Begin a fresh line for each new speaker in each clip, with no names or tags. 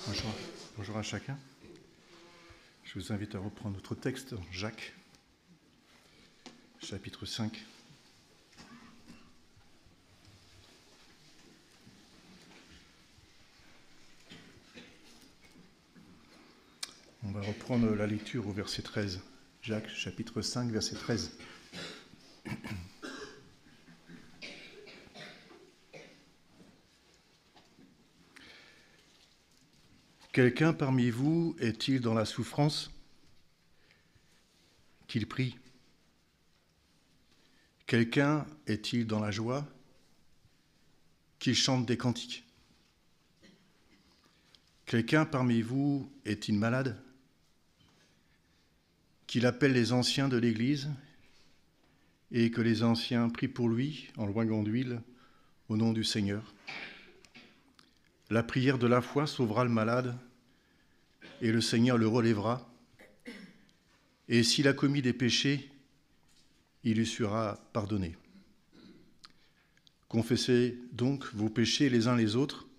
Bonjour, bonjour à chacun. Je vous invite à reprendre notre texte, Jacques, chapitre 5. On va reprendre la lecture au verset 13. Jacques, chapitre 5, verset 13. Quelqu'un parmi vous est-il dans la souffrance? Qu'il prie. Quelqu'un est-il dans la joie? Qu'il chante des cantiques. Quelqu'un parmi vous est-il malade? Qu'il appelle les anciens de l'Église et que les anciens prient pour lui en loinguant d'huile au nom du Seigneur. La prière de la foi sauvera le malade et le Seigneur le relèvera. Et s'il a commis des péchés, il lui sera pardonné. Confessez donc vos péchés les uns les autres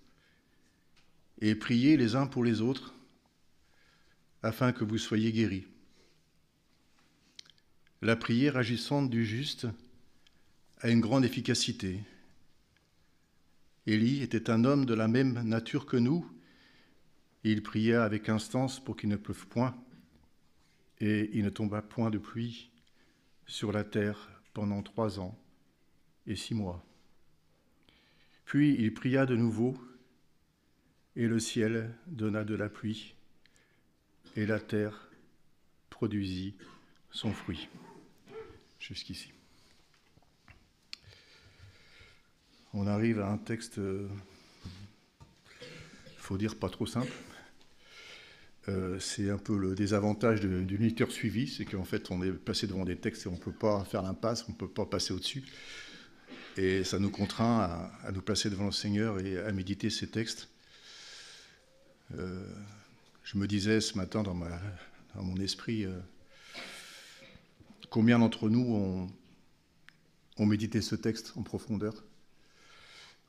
et priez les uns pour les autres afin que vous soyez guéris. La prière agissante du juste a une grande efficacité. Élie était un homme de la même nature que nous. Il pria avec instance pour qu'il ne pleuve point, et il ne tomba point de pluie sur la terre pendant 3 ans et 6 mois. Puis il pria de nouveau, et le ciel donna de la pluie, et la terre produisit son fruit. Jusqu'ici. On arrive à un texte, faut dire, pas trop simple. C'est un peu le désavantage du lecteur suivi, c'est qu'en fait on est passé devant des textes et on ne peut pas faire l'impasse, on ne peut pas passer au-dessus. Et ça nous contraint à nous placer devant le Seigneur et à méditer ces textes. Je me disais ce matin dans mon esprit, combien d'entre nous ont médité ce texte en profondeur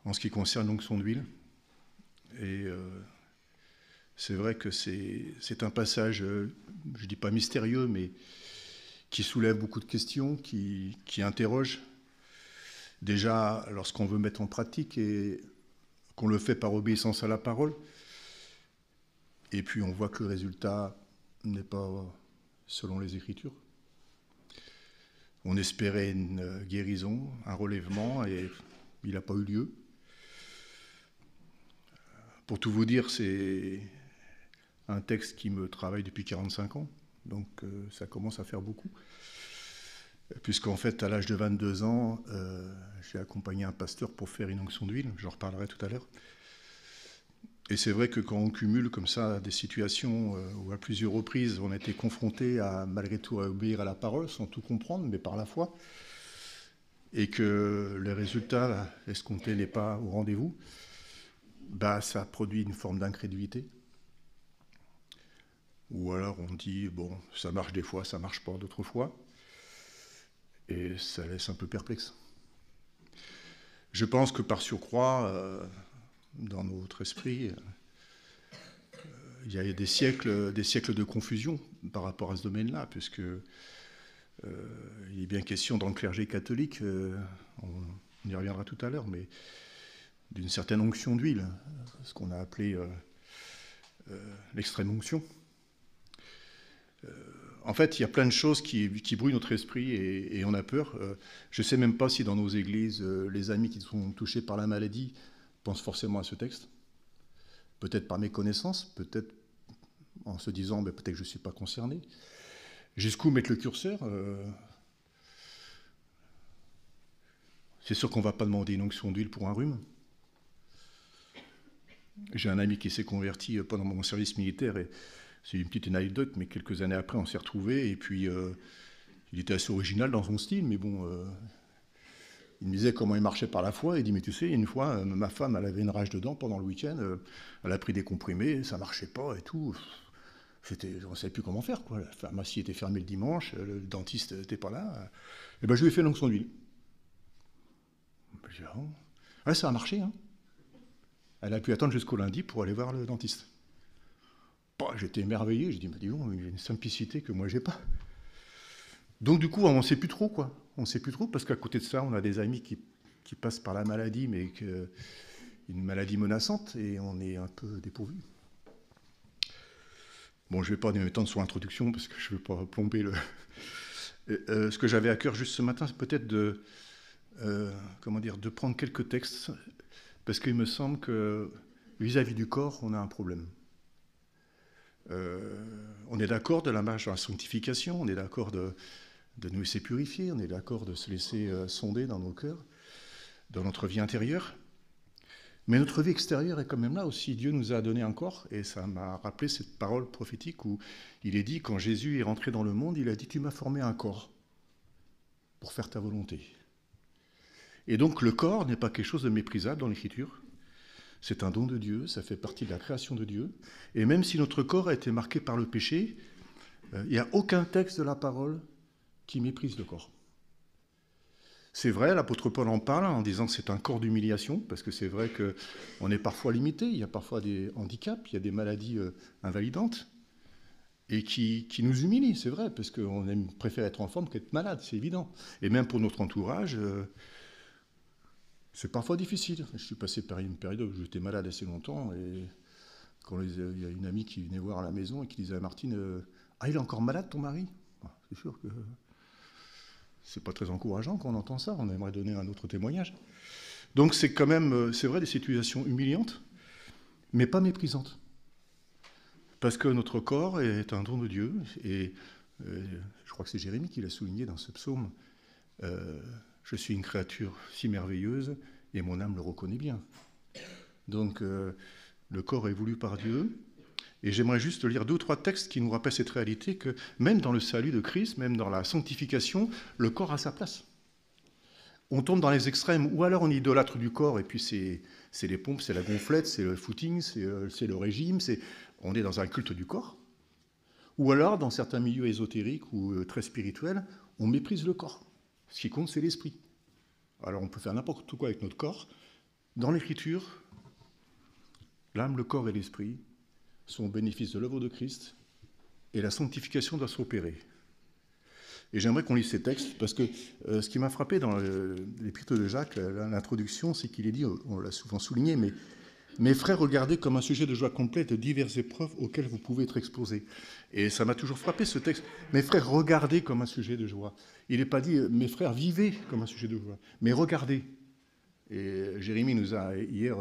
en ce qui concerne l'onction d'huile. Et c'est vrai que c'est un passage, je ne dis pas mystérieux, mais qui soulève beaucoup de questions, qui interroge. Déjà, lorsqu'on veut mettre en pratique et qu'on le fait par obéissance à la parole, et puis on voit que le résultat n'est pas selon les Écritures. On espérait une guérison, un relèvement, et il n'a pas eu lieu. Pour tout vous dire, c'est un texte qui me travaille depuis 45 ans, donc ça commence à faire beaucoup. Puisqu'en fait, à l'âge de 22 ans, j'ai accompagné un pasteur pour faire une onction d'huile, j'en reparlerai tout à l'heure. Et c'est vrai que quand on cumule comme ça des situations où à plusieurs reprises on a été confronté à, malgré tout, à obéir à la parole, sans tout comprendre, mais par la foi, et que le résultat escompté n'est pas au rendez-vous, ça produit une forme d'incrédulité. Ou alors on dit, bon, ça marche des fois, ça marche pas d'autres fois. Et ça laisse un peu perplexe. Je pense que par surcroît, dans notre esprit, il y a des siècles de confusion par rapport à ce domaine-là, puisque il est bien question dans le clergé catholique, on y reviendra tout à l'heure, mais d'une certaine onction d'huile, ce qu'on a appelé l'extrême onction. En fait, il y a plein de choses qui brouillent notre esprit et on a peur. Je ne sais même pas si dans nos églises, les amis qui sont touchés par la maladie pensent forcément à ce texte. Peut-être par méconnaissance, peut-être en se disant peut-être que je ne suis pas concerné. Jusqu'où mettre le curseur? C'est sûr qu'on ne va pas demander une onction d'huile pour un rhume. J'ai un ami qui s'est converti pendant mon service militaire et c'est une petite anecdote, mais quelques années après, on s'est retrouvés, et puis il était assez original dans son style, mais bon, il me disait comment il marchait par la foi, et il dit, mais tu sais, une fois, ma femme, elle avait une rage de dents pendant le week-end, elle a pris des comprimés, ça marchait pas et tout, on ne savait plus comment faire, quoi. La pharmacie était fermée le dimanche, le dentiste n'était pas là, et je lui ai fait l'onction d'huile. Je dis, ah, ouais, ça a marché, hein. Elle a pu attendre jusqu'au lundi pour aller voir le dentiste. J'étais émerveillé, j'ai dit, dis donc, il y a une simplicité que moi j'ai pas. Donc du coup, on ne sait plus trop, quoi. On ne sait plus trop, parce qu'à côté de ça, on a des amis qui passent par la maladie, mais une maladie menaçante, et on est un peu dépourvu. Bon, je ne vais pas m'étendre sur l'introduction, parce que je ne veux pas plomber le... ce que j'avais à cœur juste ce matin, c'est peut-être de prendre quelques textes, parce qu'il me semble que vis-à-vis du corps, on a un problème. On est d'accord de la marche dans la sanctification, on est d'accord de nous laisser purifier, on est d'accord de se laisser sonder dans nos cœurs, dans notre vie intérieure. Mais notre vie extérieure est quand même là aussi. Dieu nous a donné un corps, et ça m'a rappelé cette parole prophétique où il est dit, quand Jésus est rentré dans le monde, il a dit, tu m'as formé un corps pour faire ta volonté. Et donc le corps n'est pas quelque chose de méprisable dans l'Écriture. C'est un don de Dieu, ça fait partie de la création de Dieu. Et même si notre corps a été marqué par le péché, il n'y a aucun texte de la parole qui méprise le corps. C'est vrai, l'apôtre Paul en parle en disant que c'est un corps d'humiliation, parce que c'est vrai qu'on est parfois limité, il y a parfois des handicaps, il y a des maladies invalidantes, et qui nous humilient, c'est vrai, parce qu'on préfère être en forme qu'être malade, c'est évident. Et même pour notre entourage, c'est parfois difficile. Je suis passé par une période où j'étais malade assez longtemps, et quand il y a une amie qui venait voir à la maison et qui disait à Martine, il est encore malade ton mari ? C'est sûr que c'est pas très encourageant quand on entend ça, on aimerait donner un autre témoignage. Donc c'est quand même, c'est vrai, des situations humiliantes, mais pas méprisantes. Parce que notre corps est un don de Dieu, et je crois que c'est Jérémie qui l'a souligné dans ce psaume, je suis une créature si merveilleuse, et mon âme le reconnaît bien. Donc le corps est voulu par Dieu, et j'aimerais juste lire 2 ou 3 textes qui nous rappellent cette réalité que même dans le salut de Christ, même dans la sanctification, le corps a sa place. On tombe dans les extrêmes, ou alors on idolâtre du corps, et puis c'est les pompes, c'est la gonflette, c'est le footing, c'est le régime, on est dans un culte du corps. Ou alors, dans certains milieux ésotériques ou très spirituels, on méprise le corps. Ce qui compte, c'est l'esprit. Alors on peut faire n'importe quoi avec notre corps. Dans l'Écriture, l'âme, le corps et l'esprit sont au bénéfice de l'œuvre de Christ, et la sanctification doit s'opérer. Et j'aimerais qu'on lise ces textes, parce que ce qui m'a frappé dans l'épître de Jacques, l'introduction, c'est qu'il est dit, on l'a souvent souligné, mais mes frères, regardez comme un sujet de joie complète diverses épreuves auxquelles vous pouvez être exposés. Et ça m'a toujours frappé ce texte. Mes frères, regardez comme un sujet de joie. Il n'est pas dit, mes frères, vivez comme un sujet de joie, mais regardez. Et Jérémie nous a hier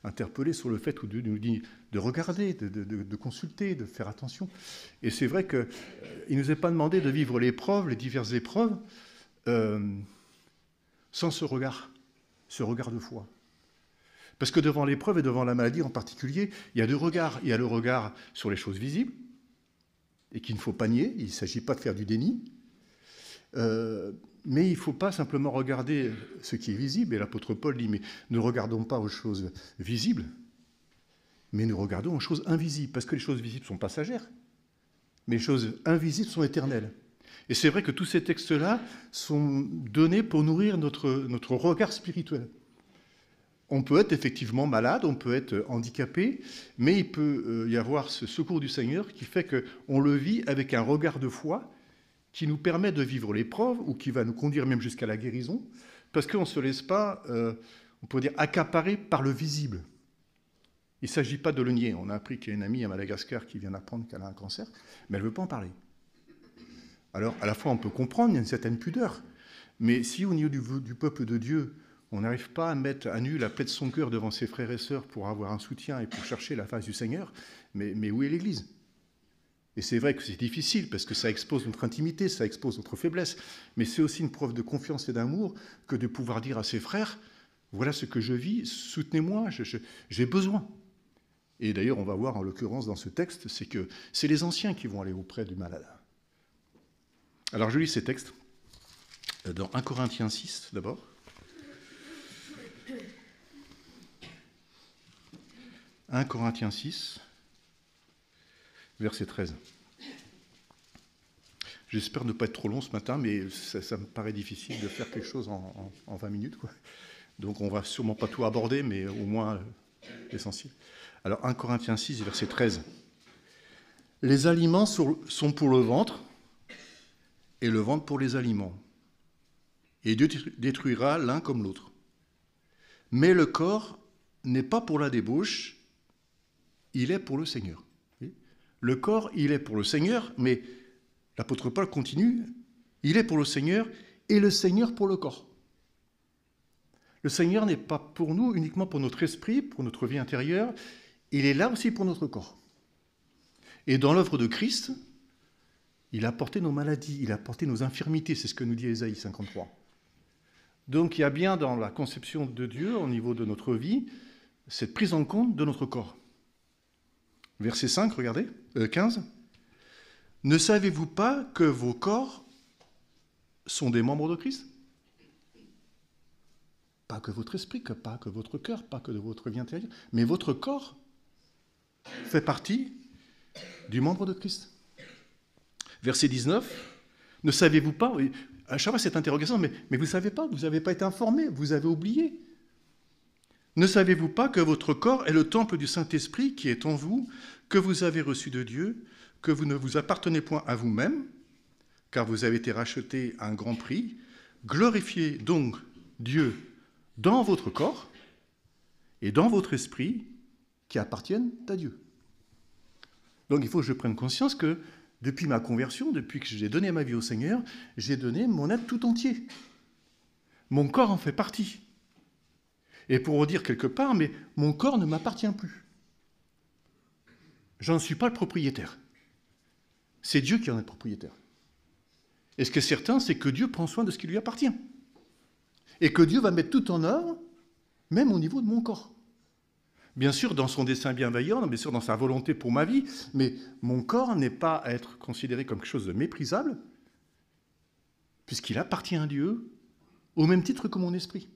interpellés sur le fait où Dieu nous dit de regarder, de consulter, de faire attention. Et c'est vrai qu'il ne nous est pas demandé de vivre l'épreuve, les diverses épreuves, sans ce regard de foi. Parce que devant l'épreuve et devant la maladie en particulier, il y a 2 regards. Il y a le regard sur les choses visibles, et qu'il ne faut pas nier, il ne s'agit pas de faire du déni. Mais il ne faut pas simplement regarder ce qui est visible, et l'apôtre Paul dit, mais ne regardons pas aux choses visibles, mais nous regardons aux choses invisibles, parce que les choses visibles sont passagères, mais les choses invisibles sont éternelles. Et c'est vrai que tous ces textes-là sont donnés pour nourrir notre regard spirituel. On peut être effectivement malade, on peut être handicapé, mais il peut y avoir ce secours du Seigneur qui fait qu'on le vit avec un regard de foi qui nous permet de vivre l'épreuve ou qui va nous conduire même jusqu'à la guérison, parce qu'on ne se laisse pas, on peut dire, accaparer par le visible. Il ne s'agit pas de le nier. On a appris qu'il y a une amie à Madagascar qui vient d'apprendre qu'elle a un cancer, mais elle ne veut pas en parler. Alors, à la fois, on peut comprendre, il y a une certaine pudeur, mais si au niveau du peuple de Dieu, on n'arrive pas à mettre à nu la plaie de son cœur devant ses frères et sœurs pour avoir un soutien et pour chercher la face du Seigneur, mais où est l'Église ? Et c'est vrai que c'est difficile parce que ça expose notre intimité, ça expose notre faiblesse, mais c'est aussi une preuve de confiance et d'amour que de pouvoir dire à ses frères, voilà ce que je vis, soutenez-moi, j'ai besoin. Et d'ailleurs, on va voir en l'occurrence dans ce texte, c'est que c'est les anciens qui vont aller auprès du malade. Alors je lis ces textes dans 1 Corinthiens 6 d'abord. 1 Corinthiens 6, verset 13. J'espère ne pas être trop long ce matin, mais ça me paraît difficile de faire quelque chose en 20 minutes, quoi. Donc on ne va sûrement pas tout aborder, mais au moins l'essentiel. Alors 1 Corinthiens 6, verset 13. Les aliments sont pour le ventre et le ventre pour les aliments. Et Dieu détruira l'un comme l'autre. Mais le corps n'est pas pour la débauche, il est pour le Seigneur. Le corps, il est pour le Seigneur, mais l'apôtre Paul continue, il est pour le Seigneur et le Seigneur pour le corps. Le Seigneur n'est pas pour nous uniquement pour notre esprit, pour notre vie intérieure, il est là aussi pour notre corps. Et dans l'œuvre de Christ, il a porté nos maladies, il a porté nos infirmités, c'est ce que nous dit Ésaïe 53. Donc il y a bien dans la conception de Dieu, au niveau de notre vie, cette prise en compte de notre corps. Verset 5, regardez, 15. Ne savez-vous pas que vos corps sont des membres de Christ ? Pas que votre esprit, pas que votre cœur, pas que de votre vie intérieure, mais votre corps fait partie du membre de Christ. Verset 19. Ne savez-vous pas, à chaque fois cette interrogation, mais vous ne savez pas, vous n'avez pas été informé, vous avez oublié. Ne savez-vous pas que votre corps est le temple du Saint-Esprit qui est en vous, que vous avez reçu de Dieu, que vous ne vous appartenez point à vous-même, car vous avez été rachetés à un grand prix. Glorifiez donc Dieu dans votre corps et dans votre esprit qui appartiennent à Dieu. Donc il faut que je prenne conscience que depuis ma conversion, depuis que j'ai donné ma vie au Seigneur, j'ai donné mon être tout entier. Mon corps en fait partie. Et pour redire quelque part, mais mon corps ne m'appartient plus. Je n'en suis pas le propriétaire. C'est Dieu qui en est le propriétaire. Et ce qui est certain, c'est que Dieu prend soin de ce qui lui appartient. Et que Dieu va mettre tout en œuvre, même au niveau de mon corps. Bien sûr, dans son dessein bienveillant, bien sûr, dans sa volonté pour ma vie, mais mon corps n'est pas à être considéré comme quelque chose de méprisable, puisqu'il appartient à Dieu, au même titre que mon esprit.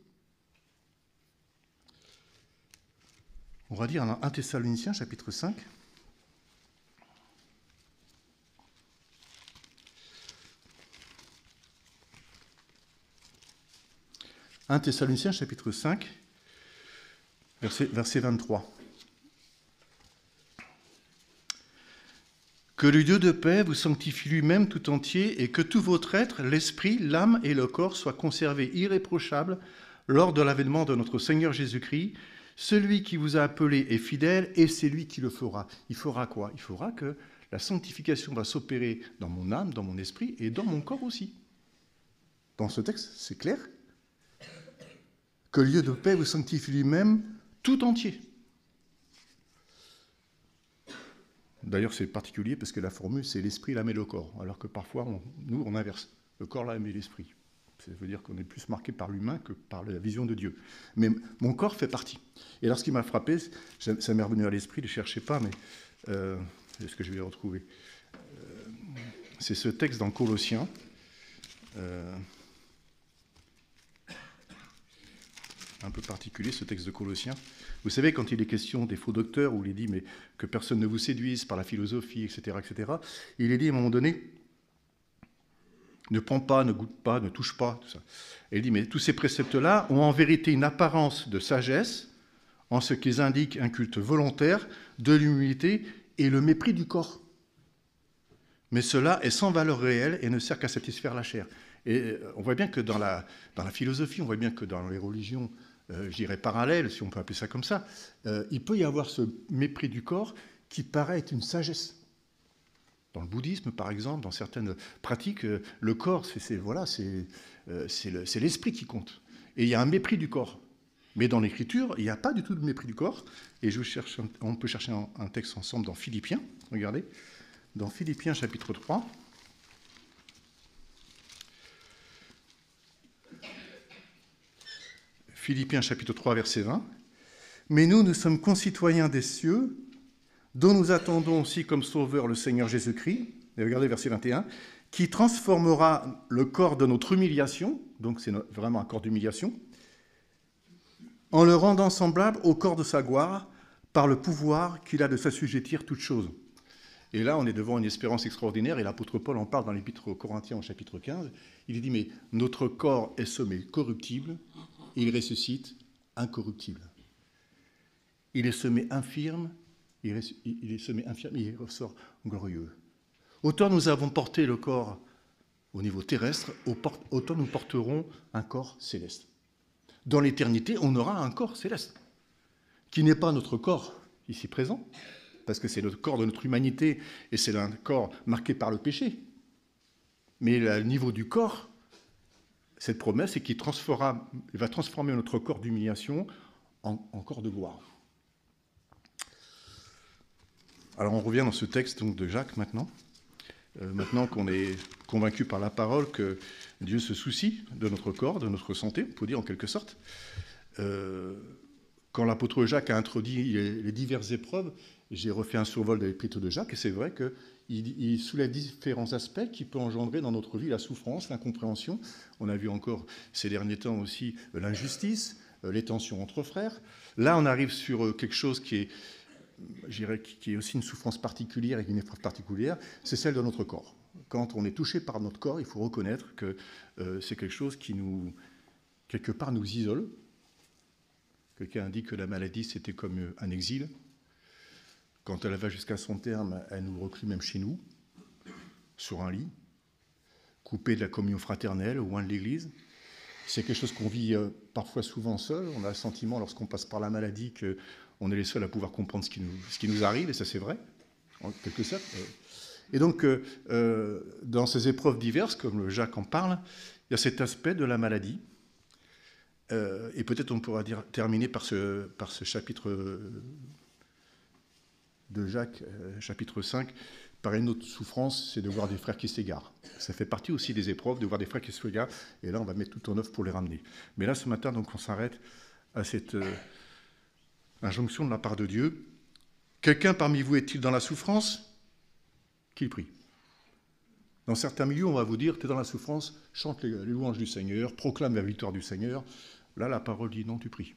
On va dire dans 1 Thessaloniciens, chapitre 5. 1 Thessaloniciens, chapitre 5, verset 23. Que le Dieu de paix vous sanctifie lui-même tout entier et que tout votre être, l'esprit, l'âme et le corps soient conservés irréprochables lors de l'avènement de notre Seigneur Jésus-Christ. Celui qui vous a appelé est fidèle et c'est lui qui le fera. Il fera quoi ? Il fera que la sanctification va s'opérer dans mon âme, dans mon esprit et dans mon corps aussi. Dans ce texte, c'est clair. Que le Dieu de paix vous sanctifie lui-même tout entier. D'ailleurs, c'est particulier parce que la formule, c'est l'esprit, l'âme et le corps. Alors que parfois, nous, on inverse. Le corps, l'âme et l'esprit. Ça veut dire qu'on est plus marqué par l'humain que par la vision de Dieu. Mais mon corps fait partie. Et alors, ce qui m'a frappé, ça m'est revenu à l'esprit, ne cherchez pas, mais est-ce que je vais le retrouver ? C'est ce texte dans Colossiens. Un peu particulier, ce texte de Colossiens. Vous savez, quand il est question des faux docteurs, où il est dit mais que personne ne vous séduise par la philosophie, etc., il est dit à un moment donné, ne prends pas, ne goûte pas, ne touche pas, tout ça. Et il dit, mais tous ces préceptes-là ont en vérité une apparence de sagesse, en ce qu'ils indiquent un culte volontaire, de l'humilité et le mépris du corps. Mais cela est sans valeur réelle et ne sert qu'à satisfaire la chair. Et on voit bien que dans la philosophie, on voit bien que dans les religions, je dirais parallèles, si on peut appeler ça comme ça, il peut y avoir ce mépris du corps qui paraît être une sagesse. Dans le bouddhisme, par exemple, dans certaines pratiques, le corps, c'est l'esprit qui compte. Et il y a un mépris du corps. Mais dans l'Écriture, il n'y a pas du tout de mépris du corps. Et on peut chercher un texte ensemble dans Philippiens. Regardez, dans Philippiens chapitre 3. Philippiens chapitre 3, verset 20. « Mais nous sommes concitoyens des cieux, dont nous attendons aussi comme sauveur le Seigneur Jésus-Christ. » Et regardez verset 21. « Qui transformera le corps de notre humiliation, donc c'est vraiment un corps d'humiliation, en le rendant semblable au corps de sa gloire, par le pouvoir qu'il a de s'assujettir toutes choses. » Et là, on est devant une espérance extraordinaire, et l'apôtre Paul en parle dans l'Épître aux Corinthiens au chapitre 15. Il dit, mais notre corps est semé corruptible, et il ressuscite incorruptible. Il est semé infirme, il se met infirme, il ressort glorieux. Autant nous avons porté le corps au niveau terrestre, autant nous porterons un corps céleste. Dans l'éternité, on aura un corps céleste, qui n'est pas notre corps ici présent, parce que c'est le corps de notre humanité, et c'est un corps marqué par le péché. Mais le niveau du corps, cette promesse, c'est qu'il va transformer notre corps d'humiliation en corps de gloire. Alors on revient dans ce texte donc, de Jacques maintenant. Maintenant qu'on est convaincu par la parole que Dieu se soucie de notre corps, de notre santé, on peut dire en quelque sorte, quand l'apôtre Jacques a introduit les diverses épreuves, j'ai refait un survol de l'épître de Jacques, et c'est vrai qu'il soulève différents aspects qui peuvent engendrer dans notre vie la souffrance, l'incompréhension. On a vu encore ces derniers temps aussi l'injustice, les tensions entre frères. Là, on arrive sur quelque chose qui est, je dirais, qui est aussi une souffrance particulière et une épreuve particulière, c'est celle de notre corps. Quand on est touché par notre corps, il faut reconnaître que c'est quelque chose qui quelque part, nous isole. Quelqu'un a dit que la maladie, c'était comme un exil. Quand elle va jusqu'à son terme, elle nous reclue même chez nous, sur un lit, coupé de la communion fraternelle, loin de l'Église. C'est quelque chose qu'on vit parfois souvent seul. On a le sentiment, lorsqu'on passe par la maladie, qu'on est les seuls à pouvoir comprendre ce qui nous arrive, et ça c'est vrai, en quelque sorte. Et donc, dans ces épreuves diverses, comme Jacques en parle, il y a cet aspect de la maladie. Et peut-être on pourra terminer par ce chapitre de Jacques, chapitre 5, par une autre souffrance, c'est de voir des frères qui s'égarent. Ça fait partie aussi des épreuves, de voir des frères qui s'égarent, et là on va mettre tout en œuvre pour les ramener. Mais là ce matin, donc, on s'arrête à cette injonction de la part de Dieu. Quelqu'un parmi vous est-il dans la souffrance? Qu'il prie. Dans certains milieux, on va vous dire, tu es dans la souffrance, chante les louanges du Seigneur, proclame la victoire du Seigneur. Là, la parole dit non, tu pries.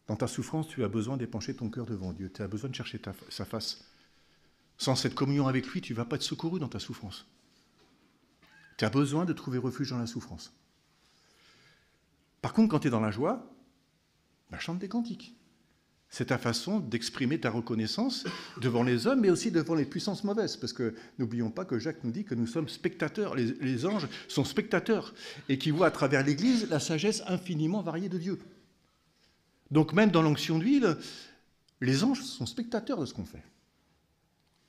Dans ta souffrance, tu as besoin d'épancher ton cœur devant Dieu, tu as besoin de chercher sa face. Sans cette communion avec lui, tu ne vas pas être secouru dans ta souffrance. Tu as besoin de trouver refuge dans la souffrance. Par contre, quand tu es dans la joie, chante des cantiques. C'est ta façon d'exprimer ta reconnaissance devant les hommes, mais aussi devant les puissances mauvaises. Parce que n'oublions pas que Jacques nous dit que nous sommes spectateurs. Les anges sont spectateurs et qui voient à travers l'Église la sagesse infiniment variée de Dieu. Donc même dans l'onction d'huile, les anges sont spectateurs de ce qu'on fait.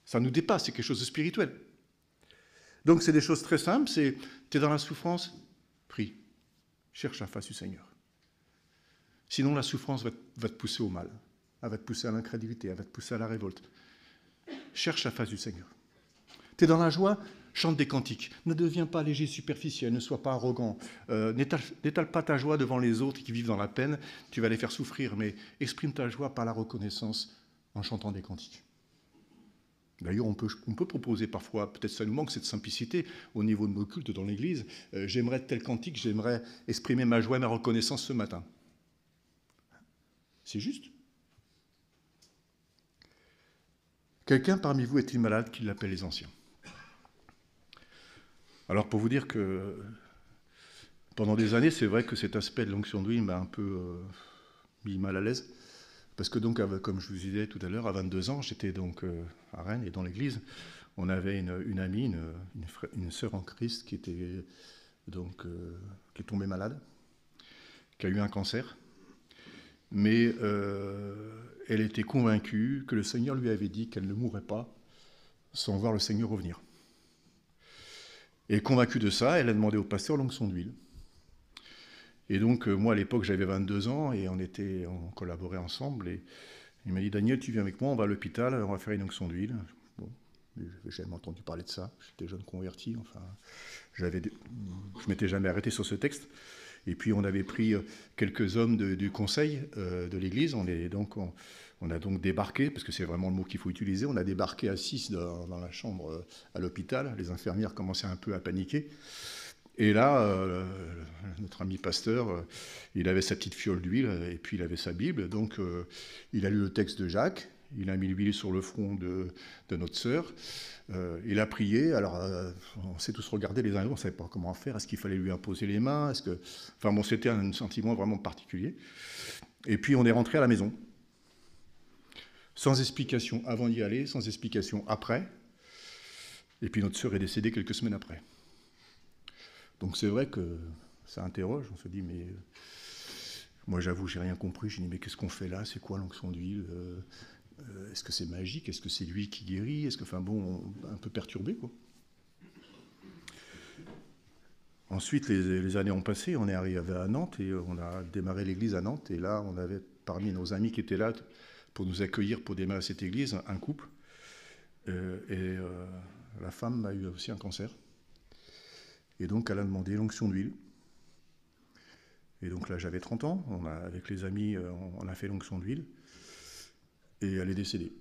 Ça nous dépasse, c'est quelque chose de spirituel. Donc c'est des choses très simples, tu es dans la souffrance, prie, cherche la face du Seigneur. Sinon la souffrance va te pousser au mal, elle va te pousser à l'incrédulité, elle va te pousser à la révolte. Cherche la face du Seigneur. Tu es dans la joie, chante des cantiques. Ne deviens pas léger, superficiel, ne sois pas arrogant. N'étale pas ta joie devant les autres qui vivent dans la peine, tu vas les faire souffrir, mais exprime ta joie par la reconnaissance en chantant des cantiques. D'ailleurs, on peut proposer parfois, peut-être ça nous manque cette simplicité au niveau de nos cultes dans l'Église. J'aimerais tel cantique, j'aimerais exprimer ma joie et ma reconnaissance ce matin. C'est juste. Quelqu'un parmi vous est-il malade qu'il l'appelle les anciens? Alors pour vous dire que pendant des années, c'est vrai que cet aspect de l'onction d'huile m'a un peu mis mal à l'aise. Parce que donc, comme je vous disais tout à l'heure, à 22 ans, j'étais donc à Rennes et dans l'église, on avait une amie, une sœur en Christ qui était donc qui est tombée malade, qui a eu un cancer, mais elle était convaincue que le Seigneur lui avait dit qu'elle ne mourrait pas sans voir le Seigneur revenir. Et convaincue de ça, elle a demandé au pasteur l'onction d'huile. Et donc, moi, à l'époque, j'avais 22 ans et on collaborait ensemble. Et il m'a dit, Daniel, tu viens avec moi, on va à l'hôpital, on va faire une onction d'huile. Bon, j'ai jamais entendu parler de ça. J'étais jeune converti, enfin, je m'étais jamais arrêté sur ce texte. Et puis, on avait pris quelques hommes du conseil de l'Église. On a donc débarqué, parce que c'est vraiment le mot qu'il faut utiliser, on a débarqué à 6 dans la chambre à l'hôpital. Les infirmières commençaient un peu à paniquer. Et là, notre ami pasteur, il avait sa petite fiole d'huile et puis il avait sa Bible. Donc, il a lu le texte de Jacques, il a mis l'huile sur le front de notre sœur, il a prié. Alors, on s'est tous regardés les uns les autres, on ne savait pas comment faire. Est-ce qu'il fallait lui imposer les mains? Enfin bon, c'était un sentiment vraiment particulier. Et puis, on est rentré à la maison. sans explication avant d'y aller, sans explication après. Et puis notre sœur est décédée quelques semaines après. Donc c'est vrai que ça interroge, on se dit, mais moi j'avoue, j'ai rien compris, je dis, mais qu'est-ce qu'on fait là, c'est quoi l'onction d'huile, est-ce que c'est magique, est-ce que c'est lui qui guérit, est-ce que, enfin bon, un peu perturbé, quoi. Ensuite, les années ont passé, on est arrivé à Nantes et on a démarré l'église à Nantes. Et là, on avait parmi nos amis qui étaient là pour nous accueillir pour démarrer cette église, un couple. La femme a eu aussi un cancer. Et donc, elle a demandé l'onction d'huile. Et donc là, j'avais 30 ans. Avec les amis, on a fait l'onction d'huile. Et elle est décédée.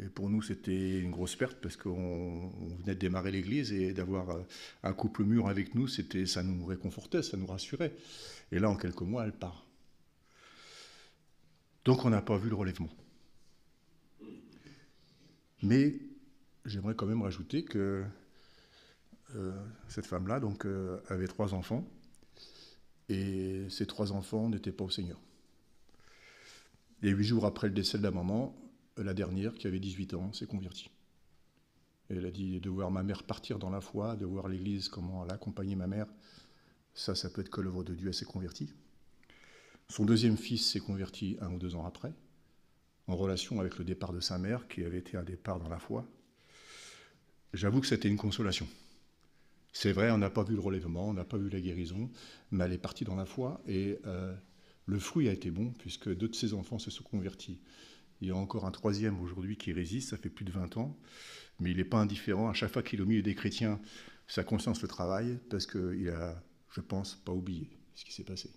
Et pour nous, c'était une grosse perte parce qu'on venait de démarrer l'église et d'avoir un couple mûr avec nous, ça nous réconfortait, ça nous rassurait. Et là, en quelques mois, elle part. Donc, on n'a pas vu le relèvement. Mais j'aimerais quand même rajouter que cette femme-là avait 3 enfants et ces 3 enfants n'étaient pas au Seigneur. Et 8 jours après le décès de la maman, la dernière, qui avait 18 ans, s'est convertie. Et elle a dit, de voir ma mère partir dans la foi, de voir l'Église, comment elle a accompagné ma mère, ça peut être que l'œuvre de Dieu, elle s'est convertie. Son deuxième fils s'est converti 1 ou 2 ans après, en relation avec le départ de sa mère, qui avait été un départ dans la foi. J'avoue que c'était une consolation. C'est vrai, on n'a pas vu le relèvement, on n'a pas vu la guérison, mais elle est partie dans la foi, et le fruit a été bon, puisque 2 de ses enfants se sont convertis. Il y a encore un 3e aujourd'hui qui résiste, ça fait plus de 20 ans, mais il n'est pas indifférent. À chaque fois qu'il est au milieu des chrétiens, sa conscience le travaille, parce qu'il a, je pense, pas oublié ce qui s'est passé.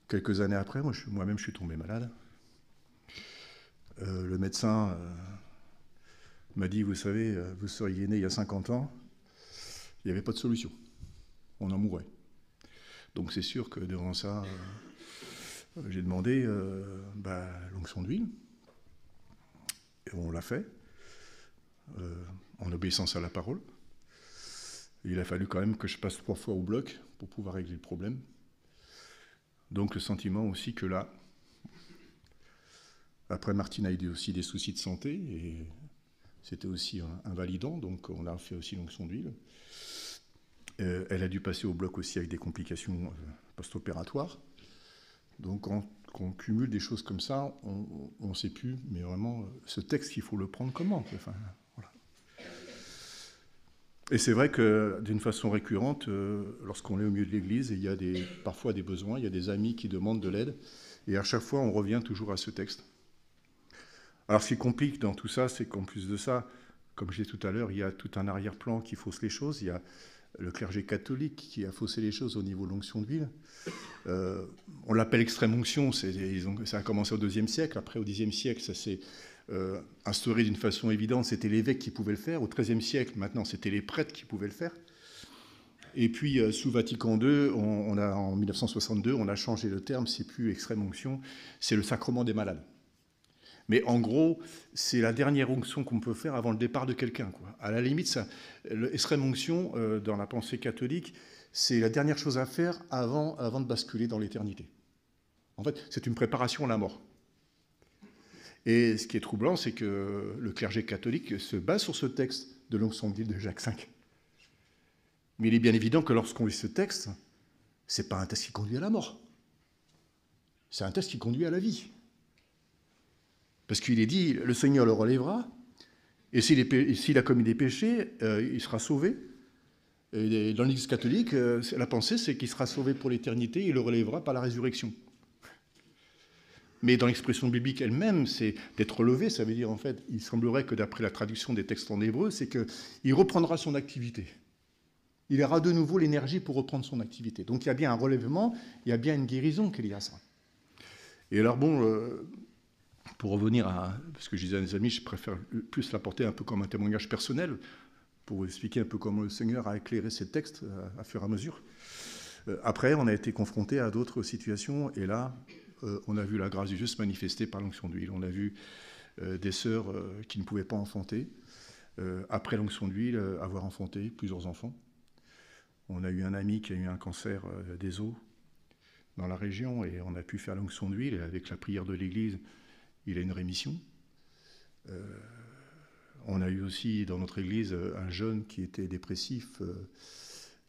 Quelques années après, moi-même je suis tombé malade. Le médecin m'a dit, vous savez, vous seriez né il y a 50 ans, il n'y avait pas de solution. On en mourrait. Donc c'est sûr que devant ça, j'ai demandé l'onction d'huile. Et on l'a fait, en obéissance à la parole. Et il a fallu quand même que je passe 3 fois au bloc pour pouvoir régler le problème. Donc le sentiment aussi que là, après Martine a eu aussi des soucis de santé, et c'était aussi invalidant, donc on a fait aussi l'onction d'huile. Elle a dû passer au bloc aussi avec des complications post-opératoires. Donc quand on cumule des choses comme ça, on ne sait plus, mais vraiment, ce texte, il faut le prendre comment, enfin, voilà. Et c'est vrai que d'une façon récurrente, lorsqu'on est au milieu de l'église, il y a parfois des besoins, il y a des amis qui demandent de l'aide, et à chaque fois, on revient toujours à ce texte. Alors ce qui complique dans tout ça, c'est qu'en plus de ça, comme je disais tout à l'heure, il y a tout un arrière-plan qui fausse les choses. Il y a le clergé catholique qui a faussé les choses au niveau de l'onction d'huile. On l'appelle extrême onction, ça a commencé au IIe siècle. Après, au Xe siècle, ça s'est instauré d'une façon évidente. C'était l'évêque qui pouvait le faire. Au XIIIe siècle, maintenant, c'était les prêtres qui pouvaient le faire. Et puis, sous Vatican II, en 1962, on a changé le terme. C'est plus extrême onction, c'est le sacrement des malades. Mais en gros, c'est la dernière onction qu'on peut faire avant le départ de quelqu'un, quoi. À la limite, l'extrême onction, dans la pensée catholique, c'est la dernière chose à faire avant de basculer dans l'éternité. En fait, c'est une préparation à la mort. Et ce qui est troublant, c'est que le clergé catholique se base sur ce texte de l'onction d'huile de Jacques V. Mais il est bien évident que lorsqu'on lit ce texte, ce n'est pas un texte qui conduit à la mort. C'est un texte qui conduit à la vie. Parce qu'il est dit, le Seigneur le relèvera, et s'il a commis des péchés, il sera sauvé. Et dans l'Église catholique, la pensée, c'est qu'il sera sauvé pour l'éternité, il le relèvera par la résurrection. Mais dans l'expression biblique elle-même, c'est d'être relevé, ça veut dire, en fait, il semblerait que d'après la traduction des textes en hébreu, c'est qu'il reprendra son activité. Il aura de nouveau l'énergie pour reprendre son activité. Donc il y a bien un relèvement, il y a bien une guérison qu'il y a ça. Et alors bon... pour revenir à ce que je disais à mes amis, je préfère plus l'apporter un peu comme un témoignage personnel, pour vous expliquer un peu comment le Seigneur a éclairé ces textes à fur et à mesure. Après, on a été confronté à d'autres situations, et là, on a vu la grâce du Dieu se manifester par l'onction d'huile. On a vu des sœurs qui ne pouvaient pas enfanter, après l'onction d'huile, avoir enfanté plusieurs enfants. On a eu un ami qui a eu un cancer des os dans la région, et on a pu faire l'onction d'huile, et avec la prière de l'Église, il a une rémission. On a eu aussi dans notre église un jeune qui était dépressif,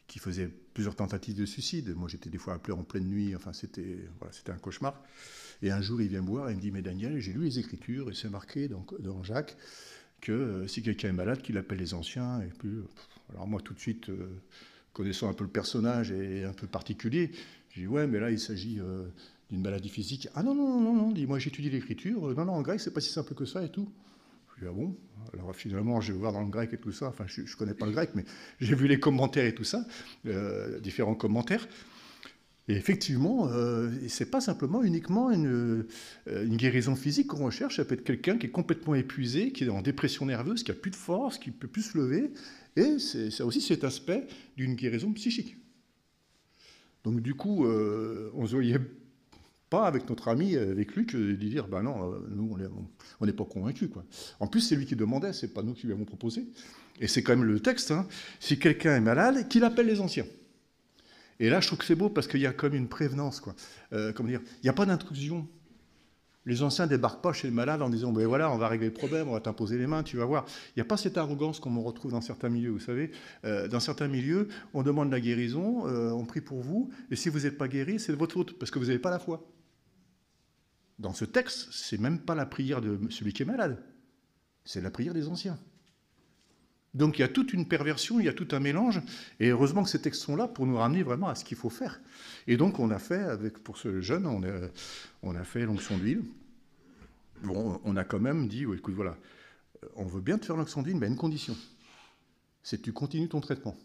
qui faisait plusieurs tentatives de suicide. Moi, j'étais des fois appelé en pleine nuit, enfin, c'était un cauchemar. Et un jour, il vient me voir et il me dit, mais Daniel, j'ai lu les Écritures et c'est marqué dans Jacques que si quelqu'un est malade, qu'il appelle les anciens. Et puis, alors moi, tout de suite, connaissant un peu le personnage et un peu particulier, j'ai dit, ouais, mais là, il s'agit d'une maladie physique. Ah non, non, non, non, dis-moi, j'étudie l'Écriture. Non, non, en grec, c'est pas si simple que ça et tout. Je dis, ah bon? Alors finalement, je vais voir dans le grec et tout ça. Enfin, je ne connais pas le grec, mais j'ai vu les commentaires et tout ça, différents commentaires. Et effectivement, ce n'est pas simplement uniquement une guérison physique qu'on recherche. Ça peut être quelqu'un qui est complètement épuisé, qui est en dépression nerveuse, qui n'a plus de force, qui ne peut plus se lever. Et ça aussi cet aspect d'une guérison psychique. Donc du coup, on ne se voyait pas avec notre ami, avec Luc, de dire, ben non, nous, on n'est pas convaincus, quoi. En plus, c'est lui qui demandait, c'est pas nous qui lui avons proposé. Et c'est quand même le texte, hein. Si quelqu'un est malade, qu'il appelle les anciens. Et là, je trouve que c'est beau parce qu'il y a comme une prévenance, quoi. Comment dire, il n'y a pas d'intrusion. Les anciens ne débarquent pas chez le malade en disant, ben voilà, on va régler le problème, on va t'imposer les mains, tu vas voir. Il n'y a pas cette arrogance qu'on retrouve dans certains milieux, vous savez. Dans certains milieux, on demande la guérison, on prie pour vous, et si vous n'êtes pas guéri, c'est de votre faute, parce que vous n'avez pas la foi. Dans ce texte, c'est même pas la prière de celui qui est malade, c'est la prière des anciens. Donc il y a toute une perversion, il y a tout un mélange, et heureusement que ces textes sont là pour nous ramener vraiment à ce qu'il faut faire. Et donc on a fait, pour ce jeune, on a fait l'onction d'huile. Bon, on a quand même dit, oh, écoute, voilà, on veut bien te faire l'onction d'huile, mais à une condition, c'est que tu continues ton traitement.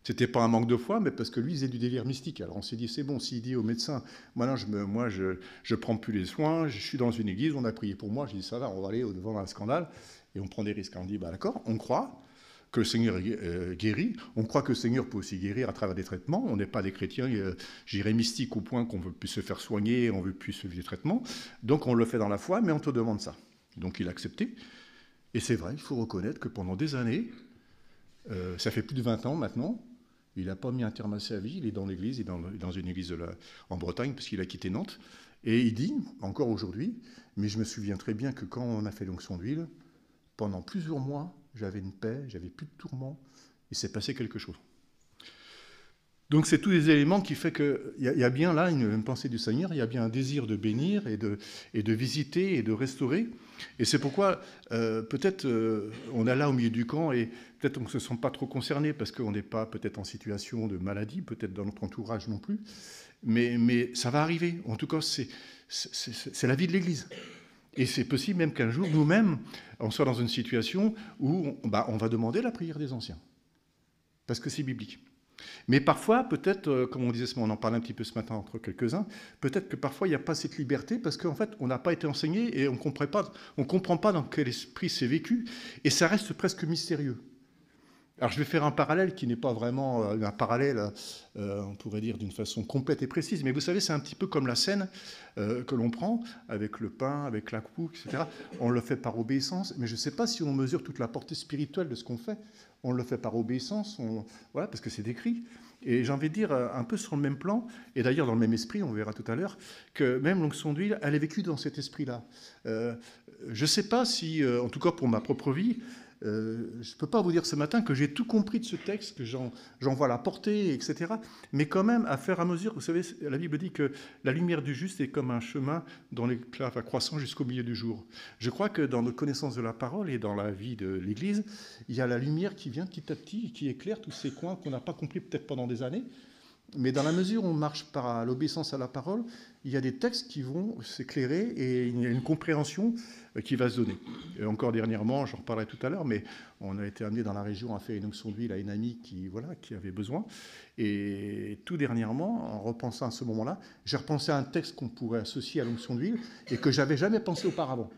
C'était pas un manque de foi, mais parce que lui, il faisait du délire mystique. Alors on s'est dit, c'est bon, s'il dit au médecin, moi je prends plus les soins, je suis dans une église, on a prié pour moi, j'ai dit, ça va, on va aller au-devant d'un scandale, et on prend des risques. On dit, bah d'accord, on croit que le Seigneur guérit, on croit que le Seigneur peut aussi guérir à travers des traitements, on n'est pas des chrétiens, j'irais mystiques au point qu'on veut plus se faire soigner, on veut plus suivre des traitements, donc on le fait dans la foi, mais on te demande ça. Donc il a accepté, et c'est vrai, il faut reconnaître que pendant des années, ça fait plus de 20 ans maintenant, il n'a pas mis un terme à sa vie, il est dans l'église, il est dans une église en Bretagne, parce qu'il a quitté Nantes. Et il dit, encore aujourd'hui, mais je me souviens très bien que quand on a fait l'onction d'huile, pendant plusieurs mois, j'avais une paix, j'avais plus de tourments, il s'est passé quelque chose. Donc c'est tous des éléments qui font qu'il y a bien là une pensée du Seigneur, il y a bien un désir de bénir et de visiter et de restaurer. Et c'est pourquoi peut-être on est là au milieu du camp et peut-être on ne se sent pas trop concerné parce qu'on n'est pas peut-être en situation de maladie, peut-être dans notre entourage non plus. Mais ça va arriver. En tout cas, c'est la vie de l'Église. Et c'est possible même qu'un jour, nous-mêmes, on soit dans une situation où on va demander la prière des anciens. Parce que c'est biblique. Mais parfois, peut-être, comme on disait, on en parlait un petit peu ce matin entre quelques-uns, peut-être que parfois il n'y a pas cette liberté parce qu'en fait, on n'a pas été enseigné et on ne comprend pas dans quel esprit c'est vécu et ça reste presque mystérieux. Alors je vais faire un parallèle qui n'est pas vraiment un parallèle, on pourrait dire d'une façon complète et précise, mais vous savez, c'est un petit peu comme la scène que l'on prend avec le pain, avec la coupe, etc. On le fait par obéissance, mais je ne sais pas si on mesure toute la portée spirituelle de ce qu'on fait. On le fait par obéissance, voilà, parce que c'est décrit. Et j'ai envie de dire, un peu sur le même plan, et d'ailleurs dans le même esprit, on verra tout à l'heure, que même l'onction d'huile, elle est vécue dans cet esprit-là. Je ne sais pas si, en tout cas pour ma propre vie, je ne peux pas vous dire ce matin que j'ai tout compris de ce texte, que j'en vois la portée, etc. Mais quand même, à faire à mesure, vous savez, la Bible dit que la lumière du juste est comme un chemin dont l'éclat va croissant jusqu'au milieu du jour. Je crois que dans notre connaissance de la parole et dans la vie de l'Église, il y a la lumière qui vient petit à petit, qui éclaire tous ces coins qu'on n'a pas compris peut-être pendant des années. Mais dans la mesure où on marche par l'obéissance à la parole, il y a des textes qui vont s'éclairer et il y a une compréhension qui va se donner. Et encore dernièrement, j'en reparlerai tout à l'heure, mais on a été amené dans la région à faire une onction d'huile à une amie qui avait besoin. Et tout dernièrement, en repensant à ce moment-là, j'ai repensé à un texte qu'on pourrait associer à l'onction d'huile et que j'avais jamais pensé auparavant.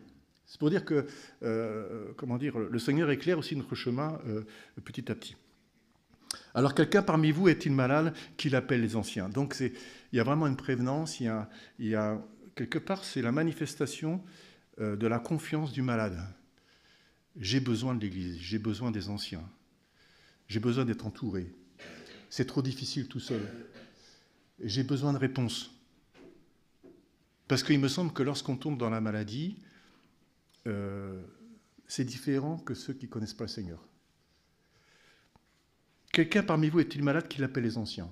C'est pour dire que, le Seigneur éclaire aussi notre chemin petit à petit. Alors quelqu'un parmi vous est-il malade qu'il appelle les anciens? Donc il y a vraiment une prévenance, il y a quelque part c'est la manifestation de la confiance du malade. J'ai besoin de l'Église, j'ai besoin des anciens, j'ai besoin d'être entouré. C'est trop difficile tout seul. J'ai besoin de réponses. Parce qu'il me semble que lorsqu'on tombe dans la maladie, c'est différent que ceux qui ne connaissent pas le Seigneur. Quelqu'un parmi vous est-il malade qu'il appelle les anciens?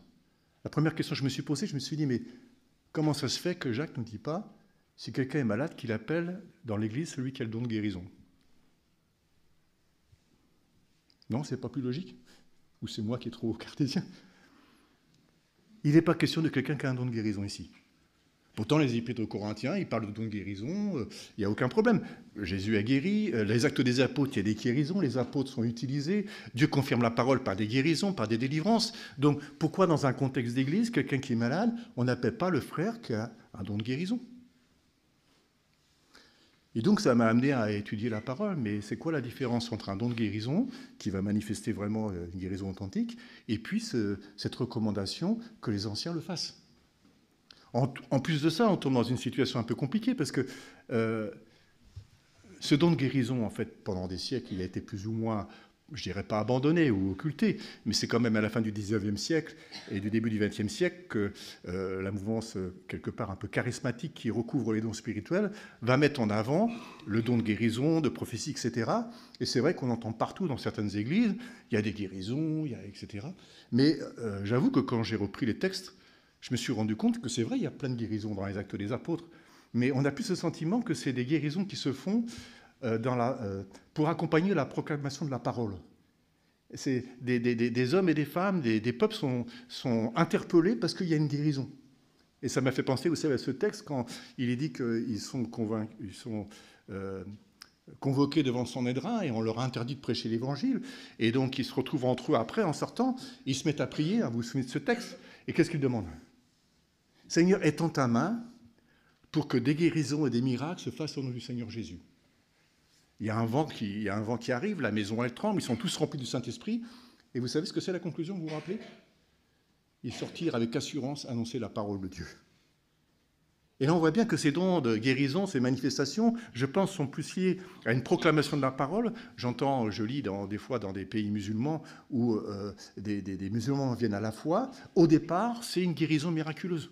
La première question que je me suis posée, je me suis dit, mais comment ça se fait que Jacques ne dit pas, si quelqu'un est malade, qu'il appelle dans l'Église celui qui a le don de guérison? Non, c'est pas plus logique? Ou c'est moi qui est trop cartésien? Il n'est pas question de quelqu'un qui a un don de guérison ici. Pourtant, les épîtres aux Corinthiens, ils parlent de don de guérison, il n'y a aucun problème. Jésus a guéri, les actes des apôtres, il y a des guérisons, les apôtres sont utilisés, Dieu confirme la parole par des guérisons, par des délivrances. Donc, pourquoi dans un contexte d'église, quelqu'un qui est malade, on n'appelle pas le frère qui a un don de guérison? Et donc, ça m'a amené à étudier la parole, mais c'est quoi la différence entre un don de guérison, qui va manifester vraiment une guérison authentique, et puis cette recommandation que les anciens le fassent? En plus de ça, on tombe dans une situation un peu compliquée, parce que ce don de guérison, en fait, pendant des siècles, il a été plus ou moins, je dirais pas abandonné ou occulté, mais c'est quand même à la fin du XIXe siècle et du début du XXe siècle que la mouvance, quelque part un peu charismatique, qui recouvre les dons spirituels, va mettre en avant le don de guérison, de prophétie, etc. Et c'est vrai qu'on entend partout dans certaines églises, il y a des guérisons, etc. Mais j'avoue que quand j'ai repris les textes, je me suis rendu compte que c'est vrai, il y a plein de guérisons dans les actes des apôtres, mais on a plus ce sentiment que c'est des guérisons qui se font pour accompagner la proclamation de la parole. C'est des hommes et des femmes, des peuples sont interpellés parce qu'il y a une guérison. Et ça m'a fait penser, vous savez, à ce texte quand il est dit qu'ils sont convoqués devant le Sanhédrin et on leur a interdit de prêcher l'évangile. Et donc ils se retrouvent entre eux après, en sortant, ils se mettent à prier, vous vous souvenez de ce texte. Et qu'est-ce qu'ils demandent? Seigneur, étends ta main pour que des guérisons et des miracles se fassent au nom du Seigneur Jésus. Il y a un vent qui arrive, la maison elle tremble, ils sont tous remplis du Saint-Esprit. Et vous savez ce que c'est la conclusion, vous vous rappelez? Ils sortirent avec assurance annoncer la parole de Dieu. Et là, on voit bien que ces dons de guérison, ces manifestations, je pense, sont plus liés à une proclamation de la parole. Je lis des fois dans des pays musulmans où des musulmans viennent à la foi. Au départ, c'est une guérison miraculeuse.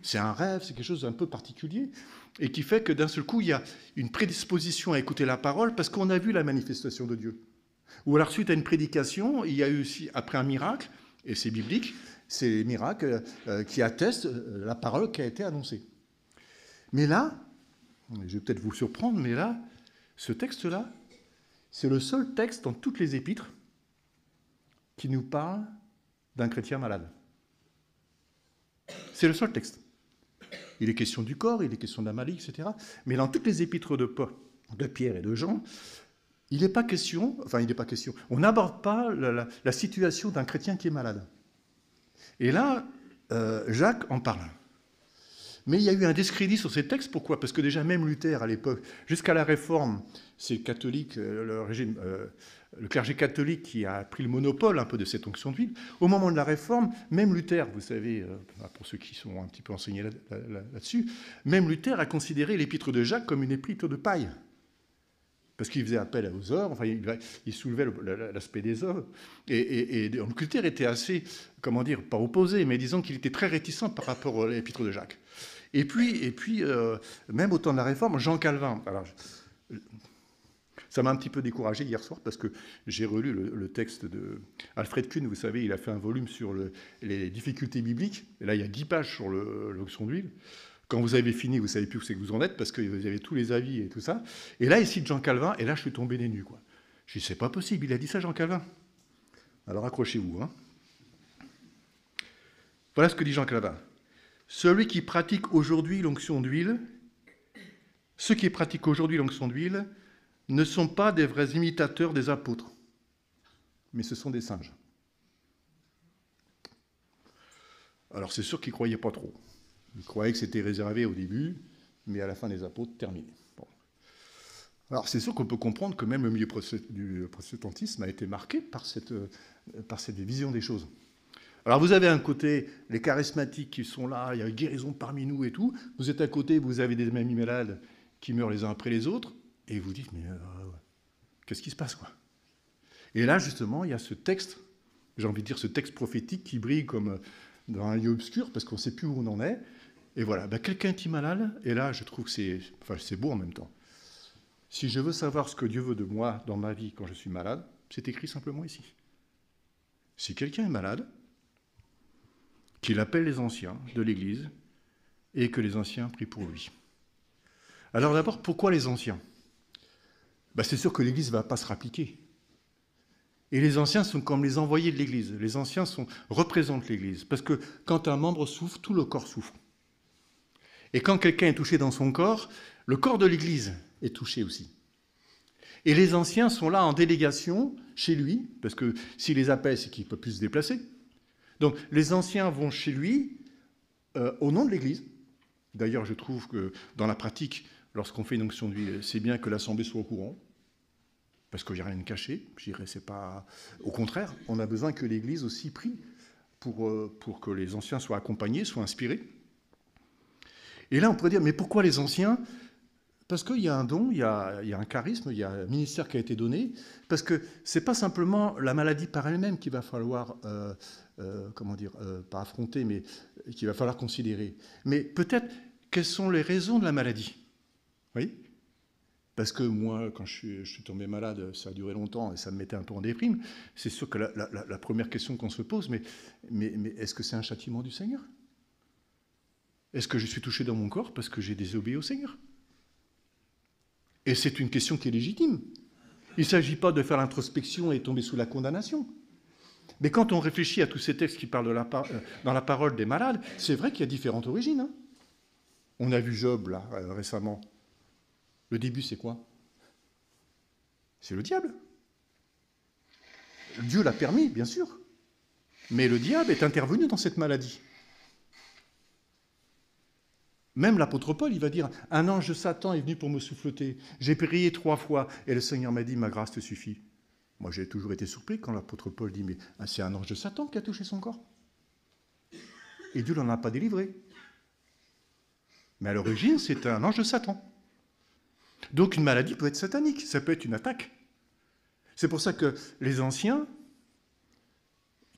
C'est un rêve, c'est quelque chose d'un peu particulier, et qui fait que d'un seul coup, il y a une prédisposition à écouter la parole parce qu'on a vu la manifestation de Dieu. Ou alors, suite à une prédication, il y a eu aussi, après un miracle, et c'est biblique, c'est les miracles qui attestent la parole qui a été annoncée. Mais là, je vais peut-être vous surprendre, mais là, ce texte-là, c'est le seul texte dans toutes les épîtres qui nous parle d'un chrétien malade. C'est le seul texte. Il est question du corps, il est question de la maladie, etc. Mais dans toutes les épîtres de Pierre et de Jean, il n'est pas question, on n'aborde pas la situation d'un chrétien qui est malade. Et là, Jacques en parle. Mais il y a eu un discrédit sur ces textes. Pourquoi? Parce que déjà, même Luther, à l'époque, jusqu'à la Réforme, c'est le catholique, le clergé catholique qui a pris le monopole un peu de cette onction d'huile. Au moment de la Réforme, même Luther, vous savez, pour ceux qui sont un petit peu enseignés là-dessus, même Luther a considéré l'épître de Jacques comme une épître de paille. Parce qu'il faisait appel aux œuvres, enfin, il soulevait l'aspect des œuvres. Et Luther était assez, pas opposé, mais disons qu'il était très réticent par rapport à l'épître de Jacques. Et puis même au temps de la Réforme, Jean Calvin. Alors, ça m'a un petit peu découragé hier soir parce que j'ai relu le texte de Alfred Kuhn. Vous savez, il a fait un volume sur les difficultés bibliques. Et là, il y a 10 pages sur l'onction d'huile. Quand vous avez fini, vous ne savez plus où c'est que vous en êtes parce que vous avez tous les avis et tout ça. Et là, il cite Jean Calvin, et là, je suis tombé des nues, quoi. Je dis, c'est pas possible, il a dit ça, Jean Calvin. Alors, accrochez-vous, hein. Voilà ce que dit Jean Calvin. Celui qui pratique aujourd'hui l'onction d'huile, ceux qui pratiquent aujourd'hui l'onction d'huile ne sont pas des vrais imitateurs des apôtres, mais ce sont des singes. Alors, c'est sûr qu'ils ne croyaient pas trop. Ils croyaient que c'était réservé au début, mais à la fin des apôtres, terminé. Bon. Alors c'est sûr qu'on peut comprendre que même le milieu du protestantisme a été marqué par cette vision des choses. Alors vous avez un côté, les charismatiques qui sont là, il y a une guérison parmi nous et tout. Vous êtes à côté, vous avez des mamies malades qui meurent les uns après les autres, et vous dites, mais qu'est-ce qui se passe, quoi? Et là, justement, il y a ce texte, j'ai envie de dire ce texte prophétique qui brille comme dans un lieu obscur, parce qu'on ne sait plus où on en est, Et voilà, ben, quelqu'un est malade, et là, je trouve que c'est beau en même temps. Si je veux savoir ce que Dieu veut de moi dans ma vie quand je suis malade, c'est écrit simplement ici. Si quelqu'un est malade, qu'il appelle les anciens de l'Église et que les anciens prient pour lui. Alors d'abord, pourquoi les anciens? Ben, c'est sûr que l'Église ne va pas se rappliquer. Et les anciens sont comme les envoyés de l'Église. Les anciens représentent l'Église. Parce que quand un membre souffre, tout le corps souffre. Et quand quelqu'un est touché dans son corps, le corps de l'Église est touché aussi. Et les anciens sont là en délégation chez lui, parce que s'il les appelle, c'est qu'il ne peut plus se déplacer. Donc les anciens vont chez lui au nom de l'Église. D'ailleurs, je trouve que dans la pratique, lorsqu'on fait une onction d'huile, c'est bien que l'Assemblée soit au courant, parce qu'il n'y a rien de caché. Je dirais, c'est pas... Au contraire, on a besoin que l'Église aussi prie pour que les anciens soient accompagnés, soient inspirés. Et là, on pourrait dire, mais pourquoi les anciens? Parce qu'il y a un don, il y a un charisme, il y a un ministère qui a été donné, parce que ce n'est pas simplement la maladie par elle-même qu'il va falloir, pas affronter, mais qu'il va falloir considérer. Mais peut-être, quelles sont les raisons de la maladie? Oui. Parce que moi, quand je suis tombé malade, ça a duré longtemps et ça me mettait un peu en déprime. C'est sûr que la première question qu'on se pose, mais est-ce que c'est un châtiment du Seigneur? Est-ce que je suis touché dans mon corps parce que j'ai désobéi au Seigneur? Et c'est une question qui est légitime. Il ne s'agit pas de faire l'introspection et tomber sous la condamnation. Mais quand on réfléchit à tous ces textes qui parlent dans la parole des malades, c'est vrai qu'il y a différentes origines. Hein. On a vu Job, là, récemment. Le début, c'est quoi? C'est le diable. Dieu l'a permis, bien sûr. Mais le diable est intervenu dans cette maladie. Même l'apôtre Paul, il va dire, un ange de Satan est venu pour me souffleter. J'ai prié 3 fois et le Seigneur m'a dit, ma grâce te suffit. Moi, j'ai toujours été surpris quand l'apôtre Paul dit, mais c'est un ange de Satan qui a touché son corps. Et Dieu ne l'en a pas délivré. Mais à l'origine, c'est un ange de Satan. Donc une maladie peut être satanique, ça peut être une attaque. C'est pour ça que les anciens,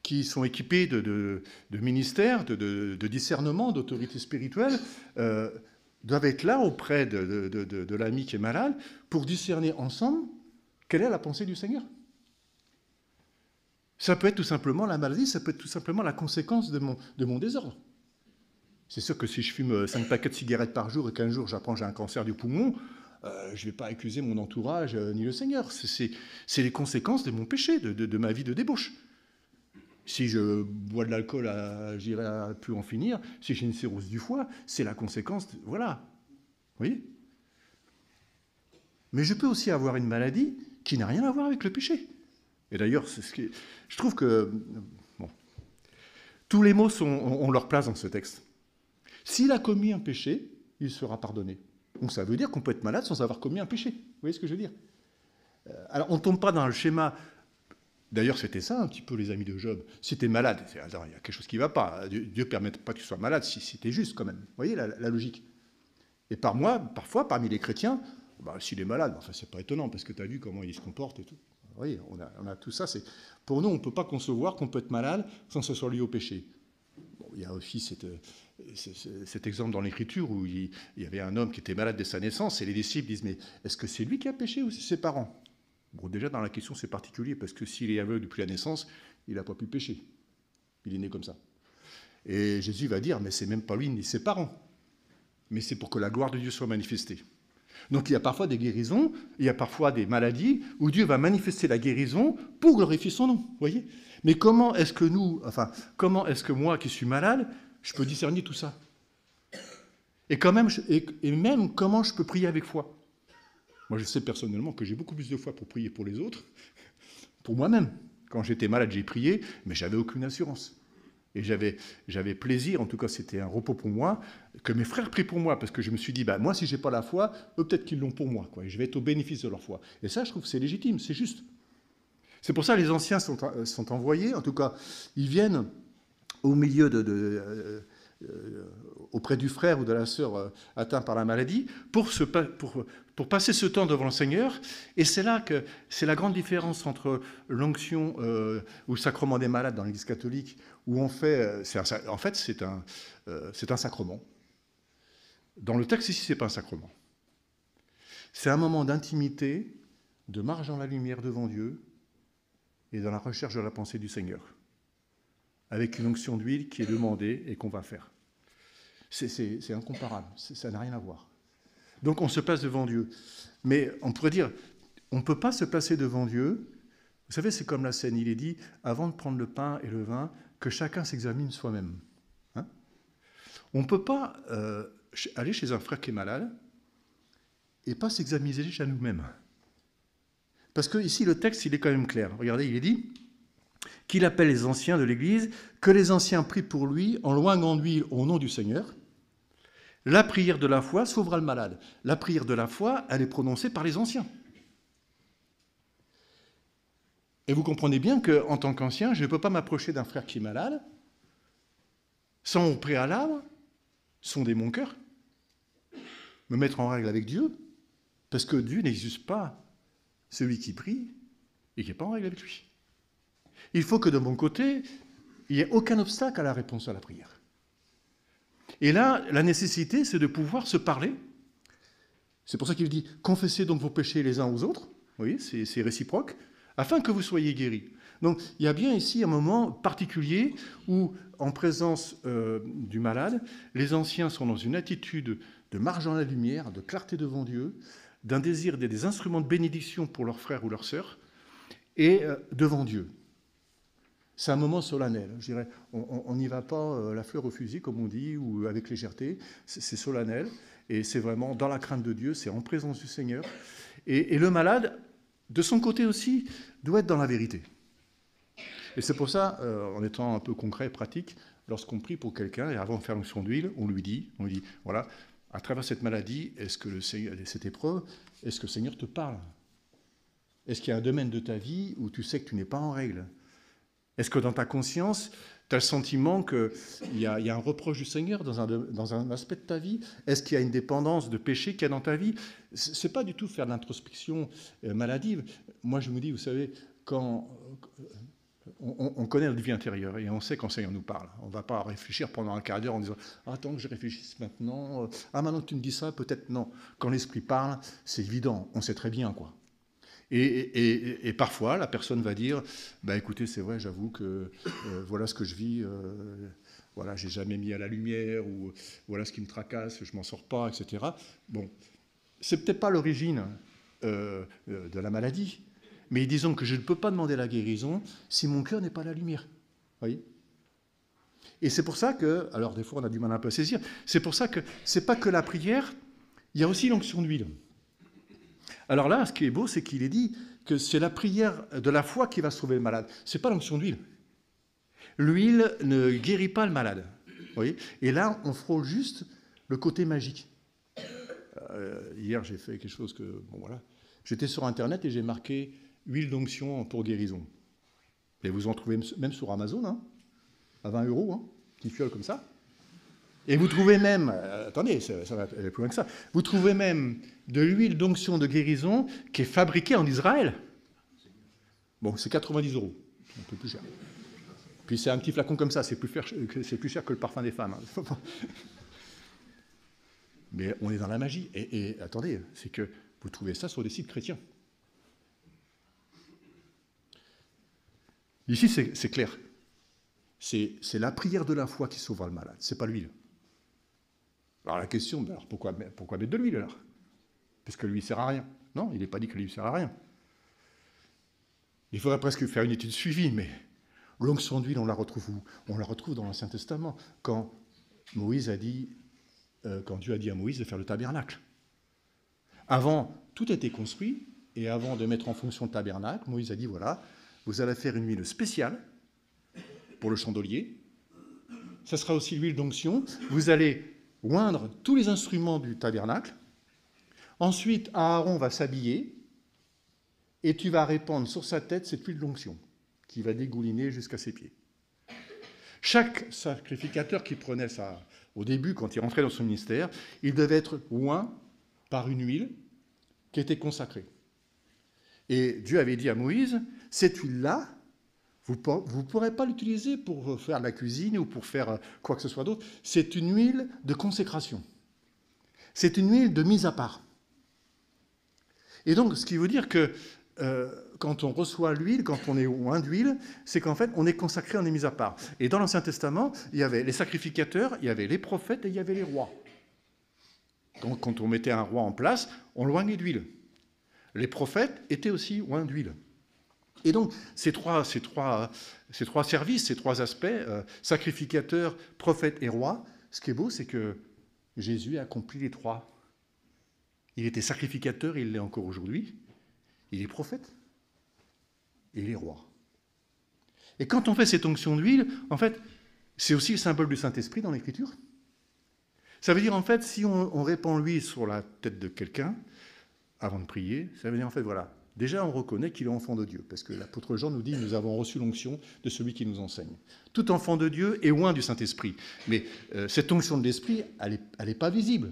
qui sont équipés de ministères, de discernement, d'autorité spirituelle, doivent être là auprès de l'ami qui est malade pour discerner ensemble quelle est la pensée du Seigneur. Ça peut être tout simplement la maladie, ça peut être tout simplement la conséquence de mon désordre. C'est sûr que si je fume 5 paquets de cigarettes par jour et qu'un jour j'apprends que j'ai un cancer du poumon, je ne vais pas accuser mon entourage ni le Seigneur. C'est les conséquences de mon péché, de ma vie de débauche. Si je bois de l'alcool, je n'irai plus en finir. Si j'ai une cirrhose du foie, c'est la conséquence. Voilà. Vous voyez? Mais je peux aussi avoir une maladie qui n'a rien à voir avec le péché. Et d'ailleurs, je trouve que tous les mots ont leur place dans ce texte. S'il a commis un péché, il sera pardonné. Donc ça veut dire qu'on peut être malade sans avoir commis un péché. Vous voyez ce que je veux dire? Alors on ne tombe pas dans le schéma. D'ailleurs, c'était ça un petit peu les amis de Job. Si tu es malade, il y a quelque chose qui ne va pas. Dieu ne permet pas que tu sois malade si tu es juste quand même. Vous voyez la logique? Et parfois, parmi les chrétiens, s'il est malade, enfin, c'est pas étonnant parce que tu as vu comment il se comporte et tout. Vous voyez, on a tout ça. Pour nous, on ne peut pas concevoir qu'on peut être malade sans que ce soit lié au péché. Bon, il y a aussi cet exemple dans l'Écriture où il y avait un homme qui était malade dès sa naissance et les disciples disent, mais est-ce que c'est lui qui a péché ou c'est ses parents? Bon, déjà, dans la question, c'est particulier, parce que s'il est aveugle depuis la naissance, il n'a pas pu pécher. Il est né comme ça. Et Jésus va dire, mais c'est même pas lui ni ses parents. Mais c'est pour que la gloire de Dieu soit manifestée. Donc il y a parfois des guérisons, il y a parfois des maladies où Dieu va manifester la guérison pour glorifier son nom. Vous voyez? Mais comment est-ce que moi qui suis malade, je peux discerner tout ça? Et même comment je peux prier avec foi? Moi, je sais personnellement que j'ai beaucoup plus de foi pour prier pour les autres, pour moi-même. Quand j'étais malade, j'ai prié, mais j'avais aucune assurance. Et j'avais plaisir, en tout cas c'était un repos pour moi, que mes frères prient pour moi, parce que je me suis dit, moi si je n'ai pas la foi, eux peut-être qu'ils l'ont pour moi, quoi, et je vais être au bénéfice de leur foi. Et ça, je trouve que c'est légitime, c'est juste. C'est pour ça que les anciens sont envoyés, en tout cas, ils viennent au milieu auprès du frère ou de la sœur atteint par la maladie, pour passer ce temps devant le Seigneur. Et c'est là que c'est la grande différence entre l'onction ou le sacrement des malades dans l'Église catholique, où on fait, en fait c'est un sacrement. dans le texte ici, ce n'est pas un sacrement. C'est un moment d'intimité, de marche dans la lumière devant Dieu et dans la recherche de la pensée du Seigneur, avec une onction d'huile qui est demandée et qu'on va faire. C'est incomparable, ça n'a rien à voir. Donc on se place devant Dieu. Mais on pourrait dire, on ne peut pas se placer devant Dieu. Vous savez, c'est comme la scène, il est dit, avant de prendre le pain et le vin, que chacun s'examine soi-même. Hein? On ne peut pas aller chez un frère qui est malade et pas s'examiner chez nous-mêmes. Parce que ici, le texte, il est quand même clair. Regardez, il est dit qu'il appelle les anciens de l'Église, que les anciens prient pour lui en loinguant d'huile au nom du Seigneur. La prière de la foi sauvera le malade. La prière de la foi, elle est prononcée par les anciens. Et vous comprenez bien qu'en tant qu'ancien, je ne peux pas m'approcher d'un frère qui est malade sans au préalable sonder mon cœur, me mettre en règle avec Dieu, parce que Dieu n'existe pas celui qui prie et qui n'est pas en règle avec lui. Il faut que de mon côté, il n'y ait aucun obstacle à la réponse à la prière. Et là, la nécessité, c'est de pouvoir se parler. C'est pour ça qu'il dit « Confessez donc vos péchés les uns aux autres ». Vous voyez, c'est réciproque, afin que vous soyez guéris. Donc, il y a bien ici un moment particulier où, en présence du malade, les anciens sont dans une attitude de marche dans la lumière, de clarté devant Dieu, d'un désir des instruments de bénédiction pour leurs frères ou leurs sœurs, et devant Dieu. C'est un moment solennel. Je dirais, on n'y va pas la fleur au fusil, comme on dit, ou avec légèreté. C'est solennel, et c'est vraiment dans la crainte de Dieu, c'est en présence du Seigneur. Et le malade, de son côté aussi, doit être dans la vérité. Et c'est pour ça, en étant un peu concret et pratique, lorsqu'on prie pour quelqu'un, et avant de faire l'onction d'huile, on lui dit, voilà, à travers cette maladie, est-ce que cette épreuve, est-ce que le Seigneur te parle? Est-ce qu'il y a un domaine de ta vie où tu sais que tu n'es pas en règle? Est-ce que dans ta conscience, tu as le sentiment qu'il y a un reproche du Seigneur dans un aspect de ta vie? Est-ce qu'il y a une dépendance de péché qu'il y a dans ta vie? Ce n'est pas du tout faire de l'introspection maladive. Moi, je me dis, vous savez, quand on connaît notre vie intérieure et on sait quand le Seigneur nous parle. On ne va pas réfléchir pendant un quart d'heure en disant « Attends que je réfléchisse maintenant. Ah, maintenant que tu me dis ça, peut-être non. » Quand l'Esprit parle, c'est évident. On sait très bien, quoi. Et parfois, la personne va dire bah, « Écoutez, c'est vrai, j'avoue que voilà ce que je vis, voilà, j'ai jamais mis à la lumière, ou voilà ce qui me tracasse, je m'en sors pas, etc. » Bon, c'est peut-être pas l'origine de la maladie, mais disons que je ne peux pas demander la guérison si mon cœur n'est pas à la lumière. Vous voyez ? Et c'est pour ça que, alors des fois on a du mal un peu à saisir, c'est pour ça que c'est pas que la prière, il y a aussi l'onction d'huile. Alors là, ce qui est beau, c'est qu'il est dit que c'est la prière de la foi qui va sauver le malade. Ce n'est pas l'onction d'huile. L'huile ne guérit pas le malade. Vous voyez ? Et là, on frôle juste le côté magique. Hier, j'ai fait quelque chose que... Bon, voilà. J'étais sur Internet et j'ai marqué « huile d'onction pour guérison ». Et vous en trouvez même sur Amazon, hein, à 20 €, hein, petite fiole comme ça. Et vous trouvez même, attendez, ça va aller plus loin que ça, vous trouvez même de l'huile d'onction de guérison qui est fabriquée en Israël. Bon, c'est 90 €, un peu plus cher. Puis c'est un petit flacon comme ça, c'est plus cher que le parfum des femmes. Hein. Mais on est dans la magie. Et attendez, c'est que vous trouvez ça sur des sites chrétiens. Ici, c'est clair. C'est la prière de la foi qui sauvera le malade, c'est pas l'huile. Alors la question, alors pourquoi mettre de l'huile alors? Parce que lui, il ne sert à rien. Non, il n'est pas dit que lui ne sert à rien. Il faudrait presque faire une étude suivie, mais l'onction d'huile, on la retrouve où? On la retrouve dans l'Ancien Testament, quand Dieu a dit à Moïse de faire le tabernacle. Avant, tout était construit, et avant de mettre en fonction le tabernacle, Moïse a dit, voilà, vous allez faire une huile spéciale pour le chandelier. Ça sera aussi l'huile d'onction. Vous allez oindre tous les instruments du tabernacle. Ensuite, Aaron va s'habiller et tu vas répandre sur sa tête cette huile d'onction qui va dégouliner jusqu'à ses pieds. Chaque sacrificateur qui prenait ça, au début, quand il rentrait dans son ministère, il devait être oint par une huile qui était consacrée. Et Dieu avait dit à Moïse, cette huile-là, vous ne pourrez pas l'utiliser pour faire de la cuisine ou pour faire quoi que ce soit d'autre. C'est une huile de consécration. C'est une huile de mise à part. Et donc, ce qui veut dire que quand on reçoit l'huile, quand on est oint d'huile, c'est qu'en fait, on est consacré, on est mis à part. Et dans l'Ancien Testament, il y avait les sacrificateurs, il y avait les prophètes et il y avait les rois. Donc, quand on mettait un roi en place, on l'oignait d'huile. Les prophètes étaient aussi oints d'huile. Et donc, ces trois services, ces trois aspects, sacrificateur, prophète et roi, ce qui est beau, c'est que Jésus a accompli les trois. Il était sacrificateur, il l'est encore aujourd'hui. Il est prophète et il est roi. Et quand on fait cette onction d'huile, en fait, c'est aussi le symbole du Saint-Esprit dans l'Écriture. Ça veut dire, en fait, si on répand l'huile sur la tête de quelqu'un, avant de prier, ça veut dire, en fait, voilà, déjà on reconnaît qu'il est enfant de Dieu, parce que l'apôtre Jean nous dit, nous avons reçu l'onction de celui qui nous enseigne. Tout enfant de Dieu est oint du Saint-Esprit. Mais cette onction de l'Esprit, elle n'est pas visible.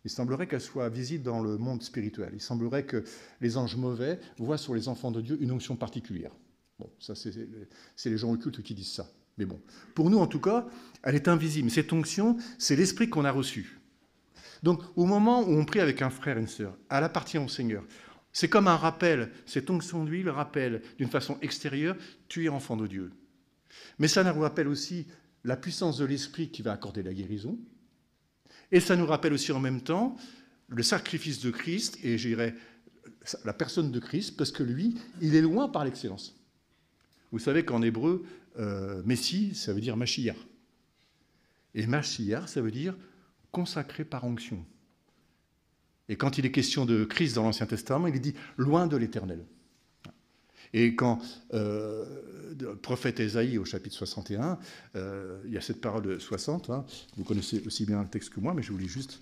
Il semblerait qu'elle soit visible dans le monde spirituel. Il semblerait que les anges mauvais voient sur les enfants de Dieu une onction particulière. Bon, ça c'est les gens occultes qui disent ça. Mais bon, pour nous en tout cas, elle est invisible. Cette onction, c'est l'esprit qu'on a reçu. Donc au moment où on prie avec un frère et une sœur, elle appartient au Seigneur. C'est comme un rappel. Cette onction d'huile rappelle d'une façon extérieure, tu es enfant de Dieu. Mais ça nous rappelle aussi la puissance de l'esprit qui va accorder la guérison. Et ça nous rappelle aussi en même temps le sacrifice de Christ, et je dirais la personne de Christ, parce que lui, il est loin par l'excellence. Vous savez qu'en hébreu, Messie, ça veut dire Mashiach. Et Mashiach, ça veut dire consacré par onction. Et quand il est question de Christ dans l'Ancien Testament, il est dit loin de l'Éternel. Et quand le prophète Ésaïe, au chapitre 61, il y a cette parole de 60, hein, vous connaissez aussi bien le texte que moi, mais je vous lis juste.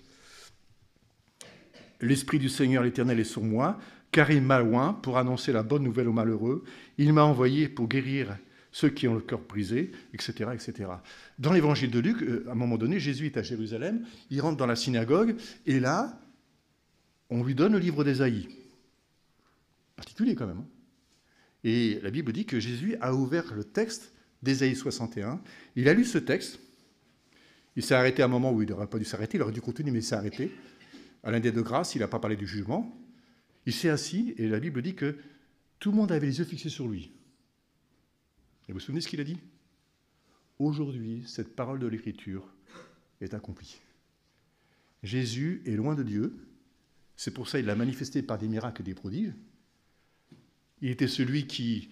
« L'Esprit du Seigneur l'Éternel est sur moi, car il m'a oint pour annoncer la bonne nouvelle aux malheureux. Il m'a envoyé pour guérir ceux qui ont le cœur brisé, etc. etc. » Dans l'évangile de Luc, à un moment donné, Jésus est à Jérusalem, il rentre dans la synagogue, et là, on lui donne le livre d'Ésaïe. Particulier quand même, hein. Et la Bible dit que Jésus a ouvert le texte d'Ésaïe 61. Il a lu ce texte. Il s'est arrêté à un moment où il n'aurait pas dû s'arrêter. Il aurait dû continuer, mais il s'est arrêté. À l'indé de grâce, il n'a pas parlé du jugement. Il s'est assis et la Bible dit que tout le monde avait les yeux fixés sur lui. Et vous vous souvenez ce qu'il a dit ? Aujourd'hui, cette parole de l'Écriture est accomplie. Jésus est loin de Dieu. C'est pour ça qu'il l'a manifesté par des miracles et des prodiges. Il était celui qui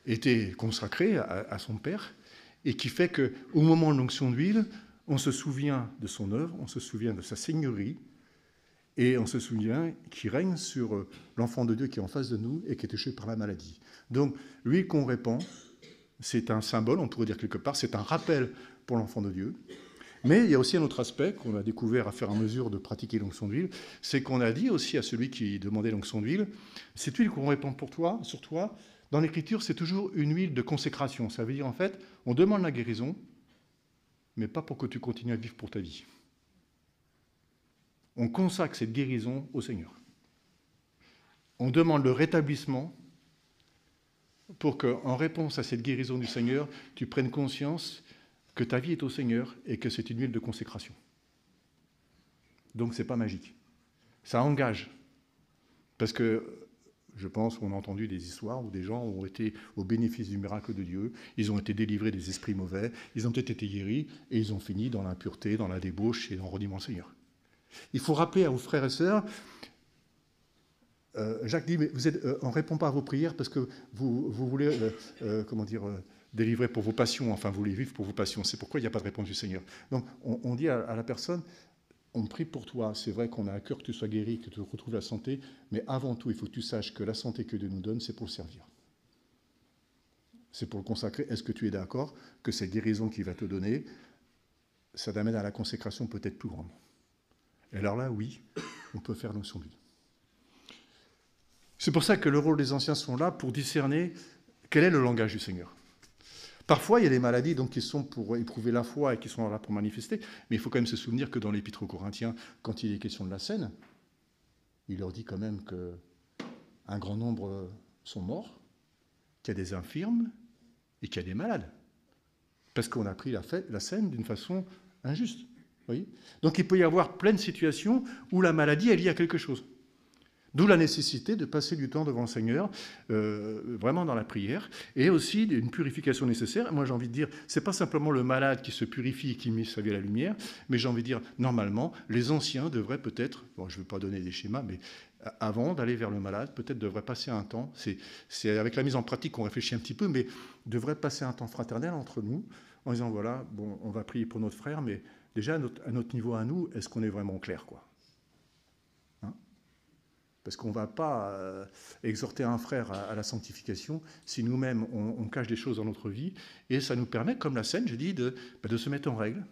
était consacré à son Père et qui fait qu'au moment de l'onction d'huile, on se souvient de son œuvre, on se souvient de sa seigneurie et on se souvient qu'il règne sur l'enfant de Dieu qui est en face de nous et qui est touché par la maladie. Donc, l'huile qu'on répand, c'est un symbole, on pourrait dire quelque part, c'est un rappel pour l'enfant de Dieu. Mais il y a aussi un autre aspect qu'on a découvert à faire à mesure de pratiquer l'onction d'huile, c'est qu'on a dit aussi à celui qui demandait l'onction d'huile, cette huile qu'on répand pour toi, sur toi, dans l'Écriture, c'est toujours une huile de consécration. Ça veut dire en fait, on demande la guérison, mais pas pour que tu continues à vivre pour ta vie. On consacre cette guérison au Seigneur. On demande le rétablissement pour qu'en réponse à cette guérison du Seigneur, tu prennes conscience que ta vie est au Seigneur et que c'est une huile de consécration. Donc, ce n'est pas magique. Ça engage. Parce que, je pense qu'on a entendu des histoires où des gens ont été au bénéfice du miracle de Dieu, ils ont été délivrés des esprits mauvais, ils ont peut-être été guéris, et ils ont fini dans l'impureté, dans la débauche et dans le reniement au Seigneur. Il faut rappeler à vos frères et sœurs, Jacques dit, mais on ne répond pas à vos prières parce que vous voulez, délivrer pour vos passions, enfin vous voulez vivre pour vos passions. C'est pourquoi il n'y a pas de réponse du Seigneur. Donc on dit à la personne, on prie pour toi, c'est vrai qu'on a à cœur que tu sois guéri, que tu retrouves la santé, mais avant tout, il faut que tu saches que la santé que Dieu nous donne, c'est pour le servir. C'est pour le consacrer. Est-ce que tu es d'accord que cette guérison qu'il va te donner, ça t'amène à la consécration peut-être plus grande? Et alors là, oui, on peut faire l'onction d'huile. C'est pour ça que le rôle des anciens sont là pour discerner quel est le langage du Seigneur. Parfois, il y a des maladies donc, qui sont pour éprouver la foi et qui sont là pour manifester, mais il faut quand même se souvenir que dans l'Épître aux Corinthiens, quand il est question de la scène, il leur dit quand même qu'un grand nombre sont morts, qu'il y a des infirmes et qu'il y a des malades. Parce qu'on a pris la scène d'une façon injuste. Vous voyez ? Donc il peut y avoir plein de situations où la maladie est liée à quelque chose. D'où la nécessité de passer du temps devant le Seigneur, vraiment dans la prière, et aussi une purification nécessaire. Moi, j'ai envie de dire, c'est pas simplement le malade qui se purifie et qui met sa vie à la lumière, mais j'ai envie de dire, normalement, les anciens devraient peut-être, bon, je ne veux pas donner des schémas, mais avant d'aller vers le malade, peut-être devraient passer un temps, c'est avec la mise en pratique qu'on réfléchit un petit peu, mais devraient passer un temps fraternel entre nous, en disant, voilà, bon, on va prier pour notre frère, mais déjà, à notre niveau à nous, est-ce qu'on est vraiment clair, quoi ? Parce qu'on ne va pas exhorter un frère à la sanctification si nous-mêmes, on cache des choses dans notre vie. Et ça nous permet, comme la scène, je dis, de se mettre en règle,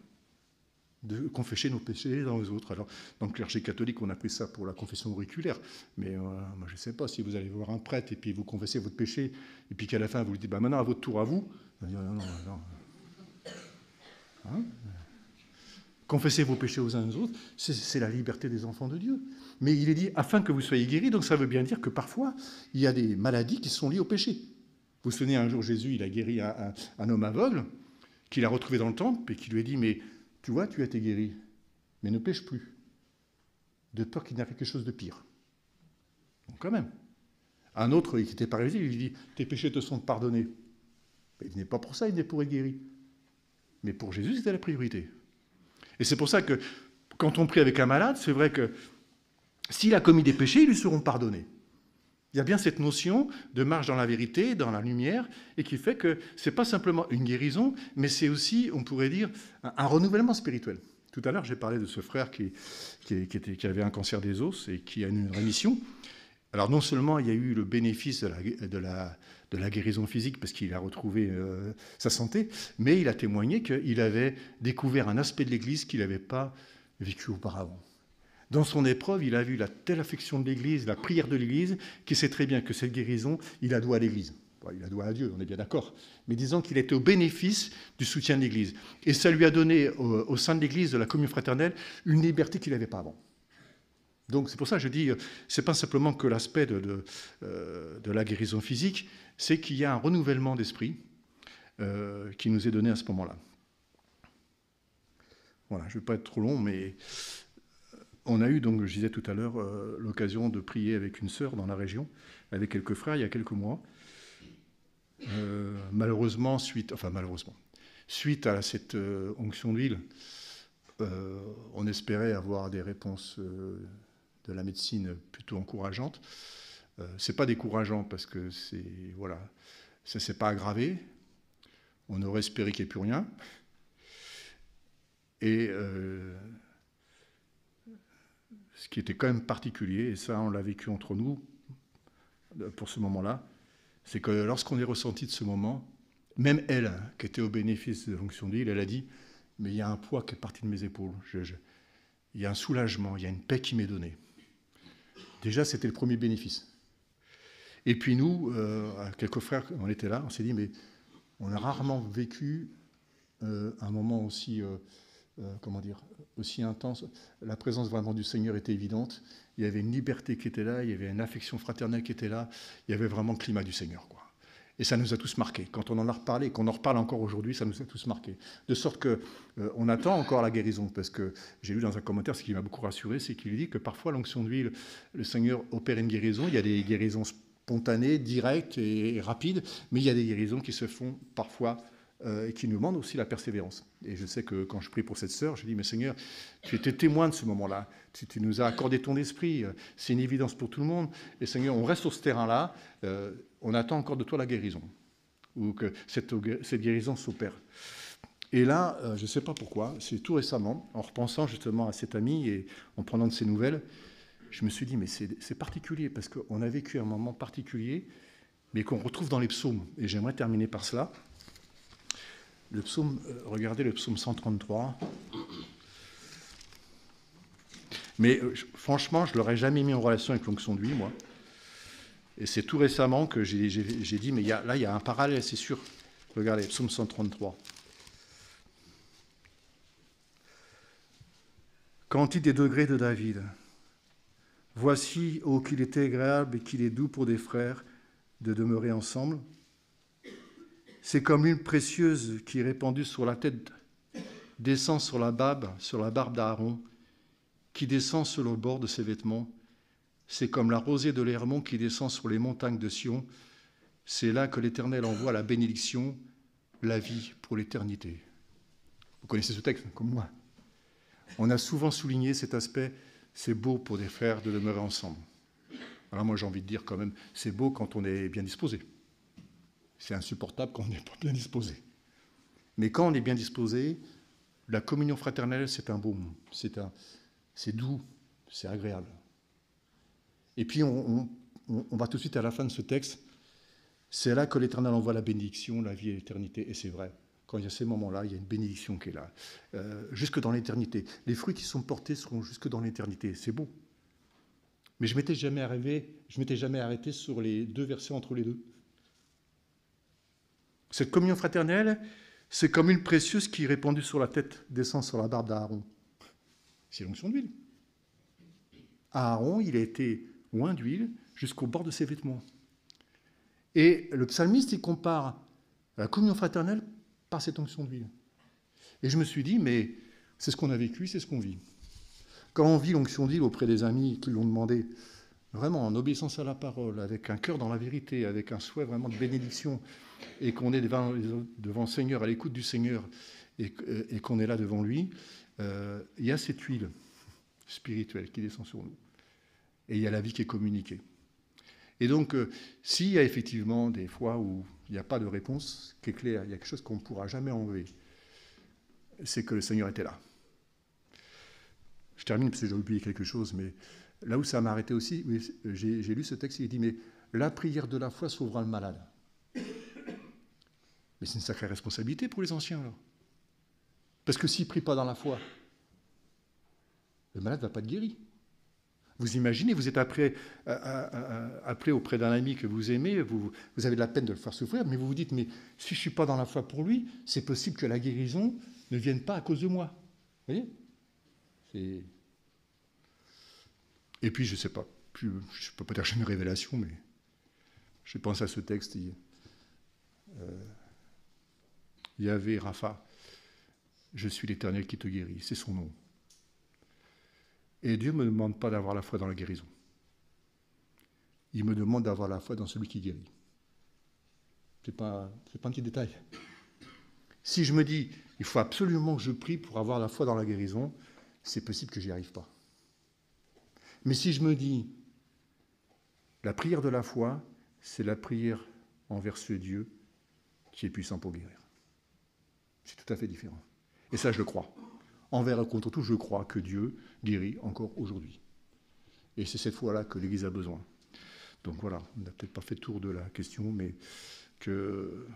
de confesser nos péchés les uns aux autres. Alors, dans le clergé catholique, on a pris ça pour la confession auriculaire. Mais moi, je ne sais pas, si vous allez voir un prêtre et puis vous confessez votre péché, et puis qu'à la fin, vous lui dites, bah, maintenant, à votre tour à vous. Non. Hein ? Confessez vos péchés aux uns aux autres, c'est la liberté des enfants de Dieu. Mais il est dit, afin que vous soyez guéris, donc ça veut bien dire que parfois, il y a des maladies qui sont liées au péché. Vous vous souvenez, un jour, Jésus, il a guéri un homme aveugle, qu'il a retrouvé dans le temple, et qui lui a dit, mais tu vois, tu as été guéri, mais ne pêche plus, de peur qu'il n'arrive quelque chose de pire. Donc quand même. Un autre, qui était paralysé, il lui dit, tes péchés te sont pardonnés. Mais il n'est pas pour ça, il n'est pour être guéri. Mais pour Jésus, c'était la priorité. Et c'est pour ça que, quand on prie avec un malade, c'est vrai que s'il a commis des péchés, ils lui seront pardonnés. Il y a bien cette notion de marche dans la vérité, dans la lumière, et qui fait que ce n'est pas simplement une guérison, mais c'est aussi, on pourrait dire, un renouvellement spirituel. Tout à l'heure, j'ai parlé de ce frère qui avait un cancer des os et qui a une rémission. Alors non seulement il y a eu le bénéfice de la guérison physique parce qu'il a retrouvé sa santé, mais il a témoigné qu'il avait découvert un aspect de l'Église qu'il n'avait pas vécu auparavant. Dans son épreuve, il a vu la telle affection de l'Église, la prière de l'Église, qu'il sait très bien que cette guérison, il la doit à l'Église. Bon, il la doit à Dieu, on est bien d'accord, mais disons qu'il était au bénéfice du soutien de l'Église. Et ça lui a donné, au sein de l'Église, de la communion fraternelle, une liberté qu'il n'avait pas avant. Donc c'est pour ça que je dis, ce n'est pas simplement que l'aspect de la guérison physique, c'est qu'il y a un renouvellement d'esprit qui nous est donné à ce moment-là. Voilà, je ne vais pas être trop long, mais on a eu, donc, je disais tout à l'heure, l'occasion de prier avec une sœur dans la région, avec quelques frères, il y a quelques mois. Malheureusement, suite à cette onction d'huile, on espérait avoir des réponses de la médecine plutôt encourageantes. C'est pas décourageant parce que ça s'est pas aggravé. On aurait espéré qu'il n'y ait plus rien. Et ce qui était quand même particulier, et ça on l'a vécu entre nous pour ce moment-là, c'est que lorsqu'on est ressenti de ce moment, même elle, qui était au bénéfice de l'onction d'huile, elle a dit, mais il y a un poids qui est parti de mes épaules, il y a un soulagement, il y a une paix qui m'est donnée. Déjà, c'était le premier bénéfice. Et puis nous, quelques frères, on était là, on s'est dit, mais on a rarement vécu un moment aussi, aussi intense. La présence vraiment du Seigneur était évidente. Il y avait une liberté qui était là, il y avait une affection fraternelle qui était là. Il y avait vraiment le climat du Seigneur, quoi. Et ça nous a tous marqués. Quand on en a reparlé, et qu'on en reparle encore aujourd'hui, ça nous a tous marqués. De sorte qu'on attend encore la guérison, parce que j'ai lu dans un commentaire, ce qui m'a beaucoup rassuré, c'est qu'il dit que parfois l'onction d'huile, le Seigneur opère une guérison. Il y a des guérisons spontanées, directes et rapides, mais il y a des guérisons qui se font parfois et qui nous demandent aussi la persévérance. Et je sais que quand je prie pour cette sœur, je dis, mais Seigneur, tu étais témoin de ce moment-là, tu nous as accordé ton esprit, c'est une évidence pour tout le monde, et Seigneur, on reste sur ce terrain-là, on attend encore de toi la guérison, ou que cette guérison s'opère. Et là, je ne sais pas pourquoi, c'est tout récemment, en repensant justement à cette amie et en prenant de ses nouvelles, je me suis dit, mais c'est particulier, parce qu'on a vécu un moment particulier, mais qu'on retrouve dans les psaumes, et j'aimerais terminer par cela. Le psaume, regardez le psaume 133. Mais franchement, je ne l'aurais jamais mis en relation avec l'onction d'huile, moi. Et c'est tout récemment que j'ai dit, mais là, il y a un parallèle, c'est sûr. Regardez, psaume 133. Cantique des degrés de David. Voici, ô qu'il est agréable et qu'il est doux pour des frères de demeurer ensemble. C'est comme l'huile précieuse qui est répandue sur la tête descend sur la barbe d'Aaron, qui descend sur le bord de ses vêtements. C'est comme la rosée de l'Hermon qui descend sur les montagnes de Sion. C'est là que l'Éternel envoie la bénédiction, la vie pour l'éternité. Vous connaissez ce texte, comme moi. On a souvent souligné cet aspect, c'est beau pour des frères de demeurer ensemble. Alors moi j'ai envie de dire quand même, c'est beau quand on est bien disposé. C'est insupportable quand on n'est pas bien disposé. Mais quand on est bien disposé, la communion fraternelle, c'est un baume, c'est doux, c'est agréable. Et puis on va tout de suite à la fin de ce texte. C'est là que l'Éternel envoie la bénédiction, la vie et l'éternité. Et c'est vrai, quand il y a ces moments-là, il y a une bénédiction qui est là, jusque dans l'éternité. Les fruits qui sont portés seront jusque dans l'éternité. C'est beau. Mais je ne m'étais jamais arrêté sur les deux versets entre les deux. Cette communion fraternelle, c'est comme une précieuse qui, répandue sur la tête, descend sur la barbe d'Aaron. C'est l'onction d'huile. Aaron, il a été oint d'huile jusqu'au bord de ses vêtements. Et le psalmiste, il compare la communion fraternelle par cette onction d'huile. Et je me suis dit, mais c'est ce qu'on a vécu, c'est ce qu'on vit. Quand on vit l'onction d'huile auprès des amis qui l'ont demandé, vraiment en obéissance à la parole, avec un cœur dans la vérité, avec un souhait vraiment de bénédiction, et qu'on est devant le Seigneur, à l'écoute du Seigneur, et qu'on est là devant lui, il y a cette huile spirituelle qui descend sur nous. Et il y a la vie qui est communiquée. Et donc, s'il y a effectivement des fois où il n'y a pas de réponse qui est claire, il y a quelque chose qu'on ne pourra jamais enlever, c'est que le Seigneur était là. Je termine parce que j'ai oublié quelque chose, mais là où ça m'a arrêté aussi, j'ai lu ce texte, il dit, mais la prière de la foi sauvera le malade. Mais c'est une sacrée responsabilité pour les anciens, alors. Parce que s'ils ne prient pas dans la foi, le malade ne va pas être guéri. Vous imaginez, vous êtes appelé auprès d'un ami que vous aimez, vous avez de la peine de le faire souffrir, mais vous vous dites, mais si je ne suis pas dans la foi pour lui, c'est possible que la guérison ne vienne pas à cause de moi. Vous voyez ? Et puis, je ne sais pas, je ne peux pas dire que j'ai une révélation, mais je pense à ce texte. Yahvé Rapha, je suis l'Éternel qui te guérit, c'est son nom. Et Dieu ne me demande pas d'avoir la foi dans la guérison. Il me demande d'avoir la foi dans celui qui guérit. Ce n'est pas un petit détail. Si je me dis, il faut absolument que je prie pour avoir la foi dans la guérison, c'est possible que j'y arrive pas. Mais si je me dis, la prière de la foi, c'est la prière envers ce Dieu qui est puissant pour guérir. C'est tout à fait différent. Et ça, je le crois. Envers et contre tout, je crois que Dieu guérit encore aujourd'hui. Et c'est cette foi-là que l'Église a besoin. Donc voilà, on n'a peut-être pas fait le tour de la question, mais que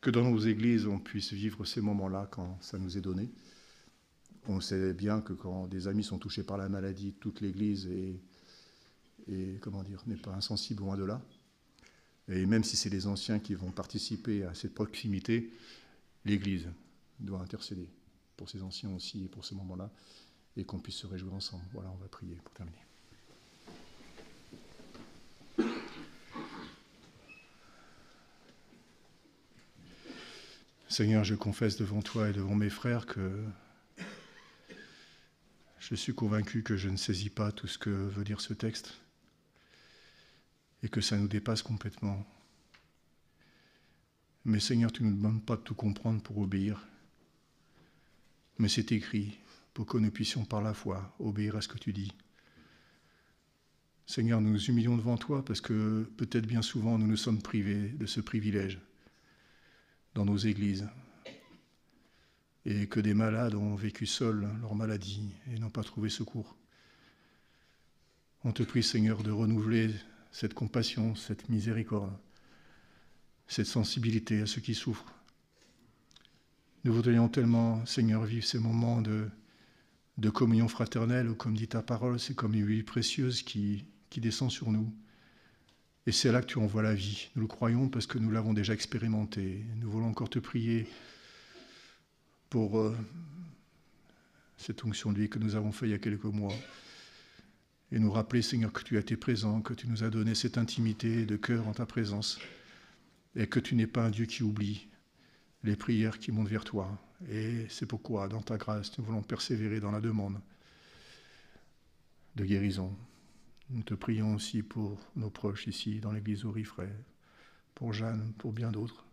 dans nos églises, on puisse vivre ces moments-là quand ça nous est donné. On sait bien que quand des amis sont touchés par la maladie, toute l'Église n'est pas insensible, loin de là. Et même si c'est les anciens qui vont participer à cette proximité, l'Église doit intercéder pour ces anciens aussi et pour ce moment-là, et qu'on puisse se réjouir ensemble. Voilà, on va prier pour terminer. Seigneur, je confesse devant toi et devant mes frères que je suis convaincu que je ne saisis pas tout ce que veut dire ce texte et que ça nous dépasse complètement. Mais Seigneur, tu ne nous demandes pas de tout comprendre pour obéir. Mais c'est écrit pour que nous puissions par la foi obéir à ce que tu dis. Seigneur, nous nous humilions devant toi parce que peut-être bien souvent nous nous sommes privés de ce privilège dans nos églises et que des malades ont vécu seuls leur maladie et n'ont pas trouvé secours. On te prie, Seigneur, de renouveler cette compassion, cette miséricorde, cette sensibilité à ceux qui souffrent. Nous voudrions tellement, Seigneur, vivre ces moments de communion fraternelle où, comme dit ta parole, c'est comme une huile précieuse qui descend sur nous. Et c'est là que tu envoies la vie. Nous le croyons parce que nous l'avons déjà expérimenté. Nous voulons encore te prier pour cette onction de vie que nous avons fait il y a quelques mois. Et nous rappeler, Seigneur, que tu as été présent, que tu nous as donné cette intimité de cœur en ta présence. Et que tu n'es pas un Dieu qui oublie les prières qui montent vers toi. Et c'est pourquoi, dans ta grâce, nous voulons persévérer dans la demande de guérison. Nous te prions aussi pour nos proches ici, dans l'église Aurifray, pour Jeanne, pour bien d'autres,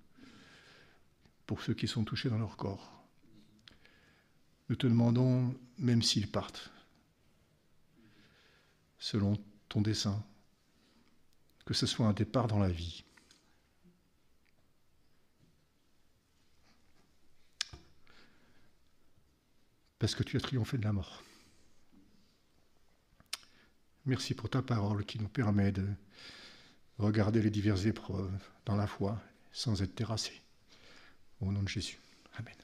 pour ceux qui sont touchés dans leur corps. Nous te demandons, même s'ils partent, selon ton dessein, que ce soit un départ dans la vie. Parce que tu as triomphé de la mort. Merci pour ta parole qui nous permet de regarder les diverses épreuves dans la foi sans être terrassés. Au nom de Jésus. Amen.